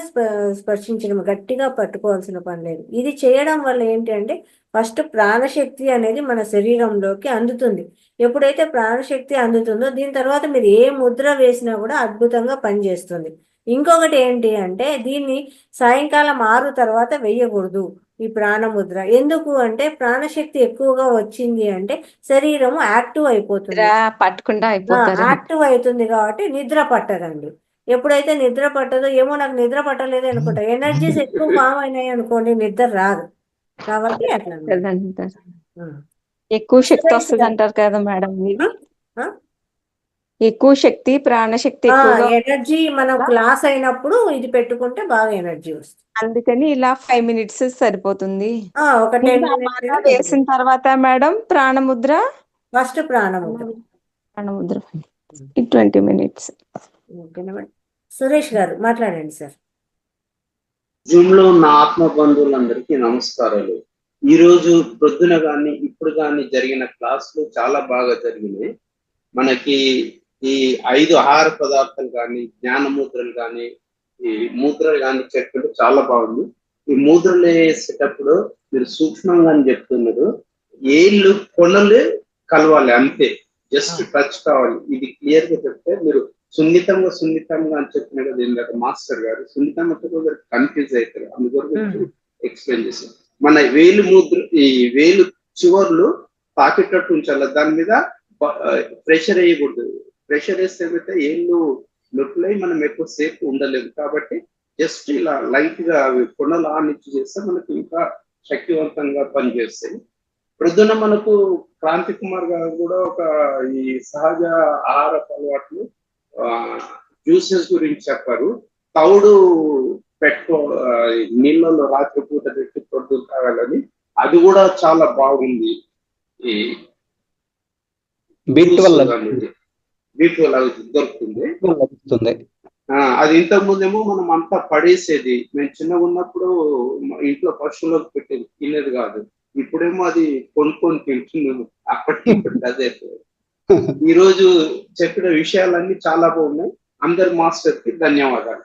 స్పర్శించడం, గట్టిగా పట్టుకోవాల్సిన పని లేదు. ఇది చేయడం వల్ల ఏంటి అంటే ఫస్ట్ ప్రాణశక్తి అనేది మన శరీరంలోకి అందుతుంది. ఎప్పుడైతే ప్రాణశక్తి అందుతుందో దీని తర్వాత మీరు ఏ ముద్ర వేసినా కూడా అద్భుతంగా పనిచేస్తుంది. ఇంకొకటి ఏంటి అంటే దీన్ని సాయంకాలం 6 తర్వాత వేయకూడదు ఈ ప్రాణముద్ర. ఎందుకు అంటే ప్రాణశక్తి ఎక్కువగా వచ్చింది అంటే శరీరము యాక్టివ్ అయిపోతుంది. పట్టకుండా అయిపోతారు. యాక్టివ్ అవుతుంది కాబట్టి నిద్ర పట్టదండి. ఎప్పుడైతే నిద్ర పట్టదో ఏమో నాకు నిద్ర పట్టలేదు అనుకుంటా, ఎనర్జీస్ ఎక్కువ ఫామ్ అయినాయి అనుకోండి నిద్ర రాదు. కాబట్టి అట్లా అన్నమాట. ఎక్కువ శక్తి వస్తుంది అంటారు కదా మేడం ఇది? ఆ? ఎక్కువ శక్తి, ప్రాణశక్తి ఎక్కువగా ఎనర్జీ మనం క్లాస్ అయినప్పుడు ఇది పెట్టుకుంటే బాగా ఎనర్జీ వస్తుంది. అందుకని ఇలా 5 minutes సరిపోతుంది. ఒక 10 ఇంకా బాగా వేసిన తర్వాత మేడం ప్రాణముద్ర, ఫస్ట్ ప్రాణముద్ర 20 minutes. ఓకేనా మేడం? సురేష్ గారు మాట్లాడండి సార్. జూమ్ లో ఉన్న ఆత్మ బంధువులందరికీ నమస్కారాలు. ఈ రోజు ప్రొద్దున గాని ఇప్పుడు గాని జరిగిన క్లాసులు చాలా బాగా జరిగినాయి. మనకి ఈ 5 ఆహార పదార్థాలు కానీ, జ్ఞాన ముద్రలు కానీ, ఈ ముద్రలు కానీ చెప్పడం చాలా బాగుంది. ఈ ముద్రలు వేసేటప్పుడు మీరు సూక్ష్మంగా అని చెప్తున్నారు, ఏళ్ళు కొనలు కలవాలి అంతే, జస్ట్ టచ్ కావాలి. ఇది క్లియర్ గా చెప్తే మీరు సున్నితంగా అని చెప్పిన కదా ఇందాక మాస్టర్ గారు, సున్నితంగా కన్ఫ్యూజ్ అవుతారు, అందుకొరకు ఎక్స్ప్లెయిన్ చేశారు. మన వేలు ముద్ర, ఈ వేలు చివర్లు తాకేటట్టు ఉంచాలి, దాని మీద ప్రెషర్ వేయకూడదు. ప్రెషర్ వేస్తే ఏమైతే ఏళ్ళు నొప్పులై మనం ఎక్కువ సేపు ఉండలేము. కాబట్టి జస్ట్ ఇలా లైట్ గా కొనలు ఆనిచ్చి చేస్తే మనకు ఇంకా శక్తివంతంగా పనిచేస్తాయి. ప్రొద్దున మనకు క్రాంతి కుమార్ గారు కూడా ఒక ఈ సహజ ఆహార అలవాట్లు జ్యూసెస్ గురించి చెప్పారు. తౌడు నీళ్ళలో రాత్రి పూట పెట్టి ప్రొద్దున తాగాలని, అది కూడా చాలా బాగుంది. ఈ బీట్ వల్ల దొరుకుతుంది. అది ఇంతకు ముందేమో మనం అంతా పడేసేది, మేము చిన్నగా ఉన్నప్పుడు ఇంట్లో పశువులకు పెట్టేది, తినేది కాదు. ఇప్పుడేమో అది కొనుక్కొని తింటున్నాము. అప్పటికి అదే. ఈ రోజు చెప్పిన విషయాలన్నీ చాలా బాగున్నాయి. అందరి మాస్టర్ కి ధన్యవాదాలు.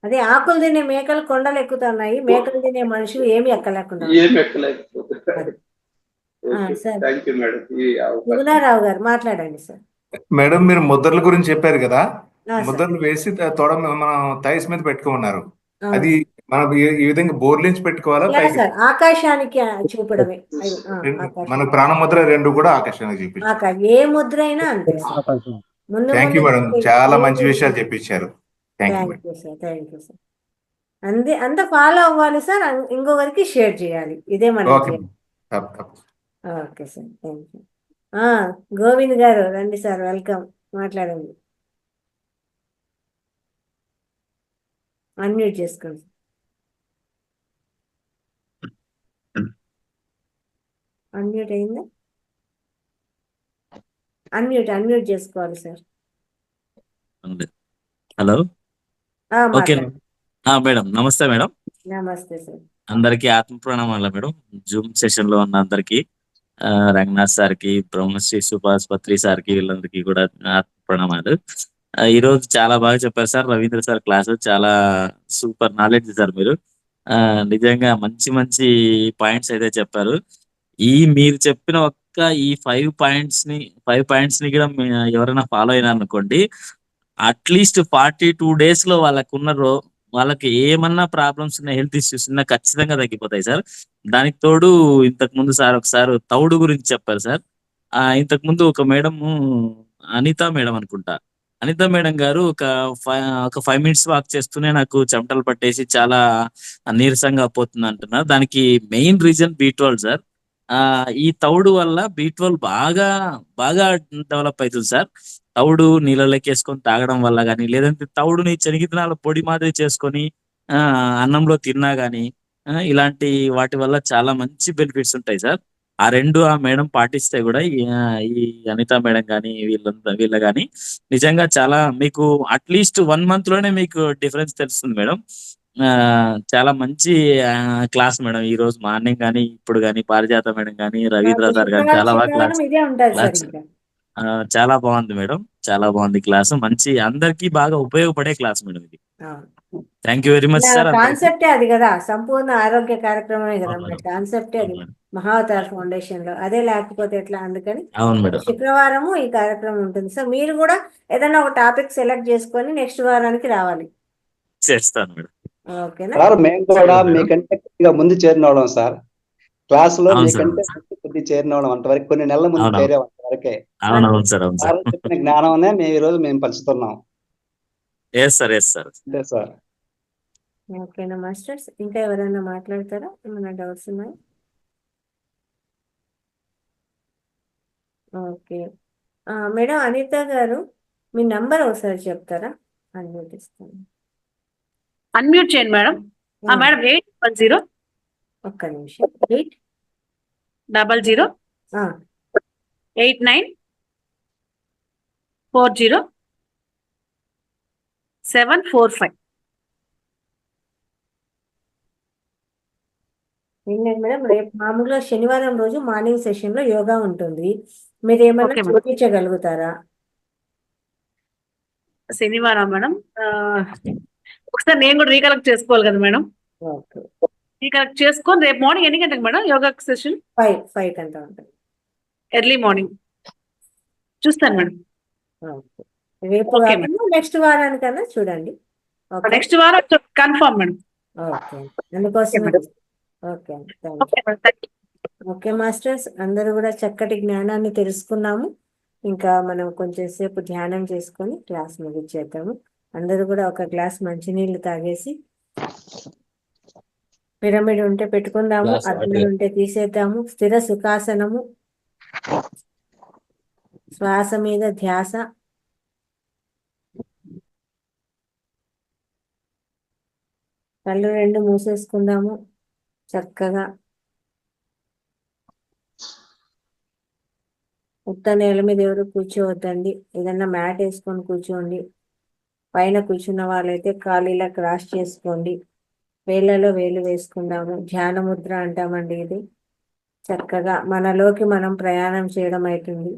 అదే ఆకులు తినే మేకలు కొండలు ఎక్కుతున్నాయి, మేకలు తినే మనుషులు ఏమి ఎక్కలేకుండా. సుగుణారావు గారు మాట్లాడండి సార్. మేడం మీరు ముద్రల గురించి చెప్పారు కదా, ముద్రలు వేసి తొడ మనం థైస్ మీద పెట్టుకున్నారు. అది మనం ఈ విధంగా బోర్లించి పెట్టుకోవాలా? ఆకాశానికి చూపడమే. మన ప్రాణముద్ర 2 కూడా ఆకాశానికి చూపించాలి. ఏ ముద్ర అయినా అంతే. థ్యాంక్ యూ మేడం, చాలా మంచి విషయాలు చెప్పించారు. Thank you sir. అంత ఫాలో అవ్వాలి సార్, ఇంకొకరికి షేర్ చేయాలి. ఇదే మన. Okay sir, thank you. Govind గారు రండి సార్, వెల్కమ్, మాట్లాడండి. అన్మ్యూట్ చేసుకోండి. అన్మ్యూట్ అయిందా? అన్మ్యూట్ చేసుకోవాలి సార్. Hello, okay madam. నమస్తే మేడం. నమస్తే సార్. అందరికీ ఆత్మ ప్రణామాలు మేడం. జూమ్ సెషన్ లో ఉన్న అందరికి, రంగనాథ్ సార్కి, బ్రహ్మశ్రీ సుభాష్ పత్రి సార్కి, వీళ్ళందరికీ కూడా ఆత్మ ప్రణామాలు. ఈ రోజు చాలా బాగా చెప్పారు సార్. రవీంద్ర సార్ క్లాస్ చాలా సూపర్ నాలెడ్జ్ సార్. మీరు నిజంగా మంచి మంచి పాయింట్స్ అయితే చెప్పారు. మీరు చెప్పిన ఈ 5 పాయింట్స్ ని కూడా ఎవరైనా ఫాలో అయినా అనుకోండి, అట్లీస్ట్ 42 days లో వాళ్ళకి ఏమన్నా ప్రాబ్లమ్స్ ఉన్న, హెల్త్ ఇష్యూస్ ఉన్నా ఖచ్చితంగా తగ్గిపోతాయి సార్. దానికి తోడు ఇంతకు ముందు సార్ ఒకసారి తౌడు గురించి చెప్పారు సార్. ఇంతకు ముందు ఒక మేడం, అనితా మేడం అనుకుంటా, అనితా మేడం గారు ఒక 5 minutes వాక్ చేస్తూనే నాకు చెమటలు పట్టేసి చాలా నీరసంగా పోతుంది అంటున్నారు. దానికి మెయిన్ రీజన్ B12 సార్. ఈ తౌడు వల్ల B12 బాగా డెవలప్ అవుతుంది సార్. తౌడు నీళ్ళలోకి వేసుకొని తాగడం వల్ల కానీ, లేదంటే తౌడుని శనగిత్తనాల పొడి మాదిరి చేసుకొని అన్నంలో తిన్నా కానీ, ఇలాంటి వాటి వల్ల చాలా మంచి బెనిఫిట్స్ ఉంటాయి సార్. ఆ 2 ఆ మేడం పాటిస్తే కూడా ఈ అనితా మేడం కానీ వీళ్ళ కానీ నిజంగా చాలా మీకు అట్లీస్ట్ 1 month లోనే మీకు డిఫరెన్స్ తెలుస్తుంది మేడం. చాలా మంచి క్లాస్ మేడం. ఈ రోజు మార్నింగ్ కానీ, ఇప్పుడు కానీ, పారిజాత మేడం కానీ, రవీంద్ర సార్ కానీ చాలా బాగా క్లాస్. ఆ, చాలా బాగుంది మేడం. చాలా బాగుంది క్లాస్. మంచి అందరికీ బాగా ఉపయోగపడే క్లాస్ మేడం ఇది. Thank you very much sir అందరికీ. కాన్సెప్టే అది కదా, సంపూర్ణ ఆరోగ్య కార్యక్రమమే కదా అవును మన మేడం. కాన్సెప్టే అవును అది, మేడం. మహావతార్ ఫౌండేషన్ లో. అదే లేకపోతే ఎట్లా? అందుకని అవును మేడం. శుక్రవారము ఈ కార్యక్రమం ఉంటుంది. సో మీరు కూడా ఏదైనా ఒక టాపిక్ సెలెక్ట్ చేసుకొని నెక్స్ట్ వారానికి రావాలి. చేస్తాను మేడం. ఓకేనా? సార్ మేము కూడా సరే మేడం. మీకంటే కొద్దిగా ముందు చేరిన వాళ్ళం సార్. క్లాస్ లో అవును సార్. మీకంటే ముందు కొద్ది చేరిన వాళ్ళం, అంతవరకు కొన్ని నెలల ముందు అవునవును. చేరే అంతవరకే. అవునవును సార్. అవును సార్. సార్ చెప్పిన జ్ఞానమనే మేము ఈ రోజు మేము పంచుతున్నాం. Yes sir. Yes sir. అంతే సార్. ఓకేనా మాస్టర్స్? ఇంకా ఎవరైనా మాట్లాడతారా? ఏమైనా డౌట్స్ ఉన్నాయా? ఓకే. మేడం అనిత గారు, మీ నంబర్ ఒకసారి చెప్తారా? అనుమతిస్తాను. అన్మ్యూట్ చేయండి మేడం. మేడం 810 ఒక్క నిమిషం. 00 8940 745. ఏంటంటే మేడం, రేపు మామూలుగా శనివారం రోజు మార్నింగ్ సెషన్ లో యోగా ఉంటుంది. మీరు ఏమైనా ఓకే మేడం. చూపించగలుగుతారా? శనివారం మేడం. ఒకసారి నేను కూడా రీకలెక్ట్ చేసుకోవాలి కదా మేడం. ఓకే. రీకలెక్ట్ చేసుకొని రేపు మార్నింగ్ ఎన్ని గంటలకు మేడం యోగా సెషన్? 5 కంటే ఉంటుంది. ఎర్లీ మార్నింగ్ చూస్తాను మేడం. ఓకే. రేపు ఓకే కాకుండా నెక్స్ట్ వారానికన్నా చూడండి. ఓకే. నెక్స్ట్ వారం కన్ఫర్మ్ మేడం. ఓకే. అందుకోసమే. Madam. Okay. Thank you. Okay madam. Thank you. Okay masters, అందరూ కూడా చక్కటి జ్ఞానాన్ని తెలుసుకున్నాము. ఇంకా మనం కొంచెం సేపు ధ్యానం చేసుకొని క్లాస్ ముగించేద్దాము. అందరూ కూడా ఒక గ్లాస్ మంచినీళ్ళు తాగేసి, పిరమిడ్ ఉంటే పెట్టుకుందాము, గ్లాస్ అర్థం వాటర్. ఉంటే తీసేద్దాము. స్థిర సుఖాసనము, శ్వాస మీద ధ్యాస. కళ్ళు రెండు మూసేసుకుందాము చక్కగా. ఉత్త నేల మీద ఎవరు కూర్చోవద్దండి, ఏదన్నా మ్యాట్ వేసుకొని కూర్చోండి. పైన కూర్చున్న వాళ్ళైతే కాళ్ళు ఇలా క్రాస్ చేసుకోండి. వేళ్ళలో వేలు వేసుకుందాము. ధ్యాన ముద్ర అంటామండి ఇది. చక్కగా మనలోకి మనం ప్రయాణం చేయడం అవుతుంది.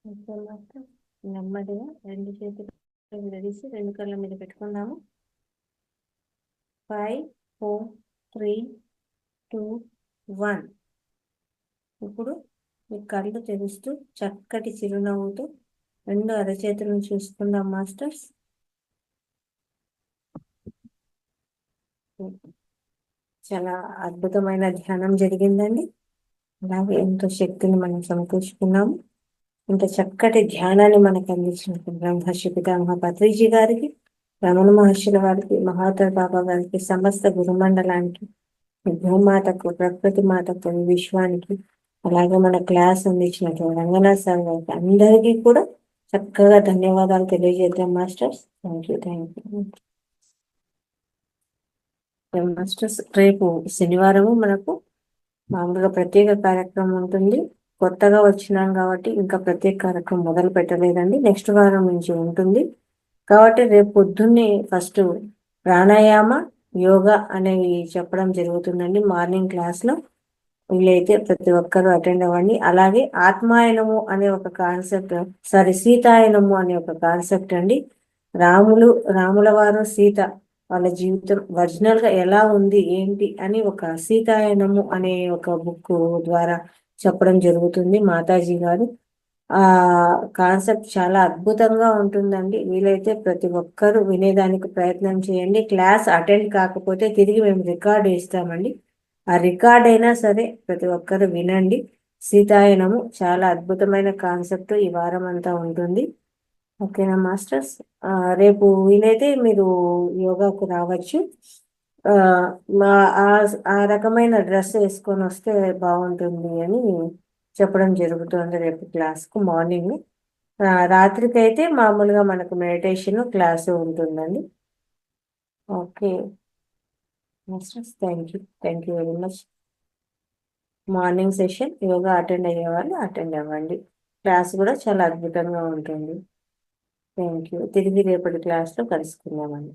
Okay master. నెమ్మదిగా రెండు చేతులు విడదీసి రెండు కళ్ళ మీద పెట్టుకుందాము. 5, 4, 3, 2, 1. ఇప్పుడు మీ కళ్ళు తెరుస్తూ చక్కటి చిరునవ్వుతో రెండు అరచేతులను చూసుకుందాం మాస్టర్స్. చాలా అద్భుతమైన ధ్యానం జరిగిందండి. అలాగే ఎంతో శక్తిని మనం సమకూర్చుకున్నాము. ఇంత చక్కటి ధ్యానాన్ని మనకు అందించిన బ్రహ్మర్షి పితామహ పత్రిజీ గారికి, రమణ మహర్షుల వారికి, మహాతర్ బాబా గారికి, సమస్త గురుమండలానికి, భూమాతకు, ప్రకృతి మాతకు, విశ్వానికి, అలాగే మన క్లాస్ అందించినటువంటి రంగనాథ్ సార్ గారికి అందరికీ కూడా చక్కగా ధన్యవాదాలు తెలియజేద్దాం మాస్టర్స్. Thank you. మాస్టర్స్, రేపు శనివారము మనకు మామూలుగా ప్రత్యేక కార్యక్రమం ఉంటుంది. కొత్తగా వచ్చినాం కాబట్టి ఇంకా ప్రత్యేక కార్యక్రమం మొదలు పెట్టలేదండి. నెక్స్ట్ వారం నుంచి ఉంటుంది కాబట్టి రేపు పొద్దున్నే ఫస్ట్ ప్రాణాయామ, యోగా అనేవి చెప్పడం జరుగుతుందండి మార్నింగ్ క్లాస్లో. వీలైతే ప్రతి ఒక్కరూ అటెండ్ అవ్వండి. అలాగే ఆత్మాయనము అనే ఒక కాన్సెప్ట్, సీతాయనము అనే ఒక కాన్సెప్ట్ అండి. రాముల వారు సీత వాళ్ళ జీవితం ఒరిజినల్ గా ఎలా ఉంది ఏంటి అని ఒక సీతాయనము అనే ఒక బుక్ ద్వారా చెప్పడం జరుగుతుంది మాతాజీ గారు. ఆ కాన్సెప్ట్ చాలా అద్భుతంగా ఉంటుందండి. వీలైతే ప్రతి ఒక్కరూ వినేదానికి ప్రయత్నం చేయండి. క్లాస్ అటెండ్ కాకపోతే తిరిగి మేము రికార్డు ఇస్తామండి. ఆ రికార్డ్ అయినా సరే ప్రతి ఒక్కరు వినండి. సీతాయనము చాలా అద్భుతమైన కాన్సెప్ట్ ఈ వారం అంతా ఉంటుంది. ఓకేనా మాస్టర్స్? రేపు వీలైతే మీరు యోగాకు రావచ్చు. మా ఆ రకమైన డ్రెస్ వేసుకొని వస్తే బాగుంటుంది అని చెప్పడం జరుగుతుంది రేపు క్లాస్కు మార్నింగ్. రాత్రికి అయితే మామూలుగా మనకు మెడిటేషన్ క్లాసు ఉంటుందండి. Okay masters, thank you very much. Morning session yoga attend అయ్యే వాళ్ళు అటెండ్ అవ్వండి. క్లాస్ కూడా చాలా అద్భుతంగా ఉంటుంది. Thank you. తిరిగి రేపటి క్లాస్లో కలుసుకుందామండి.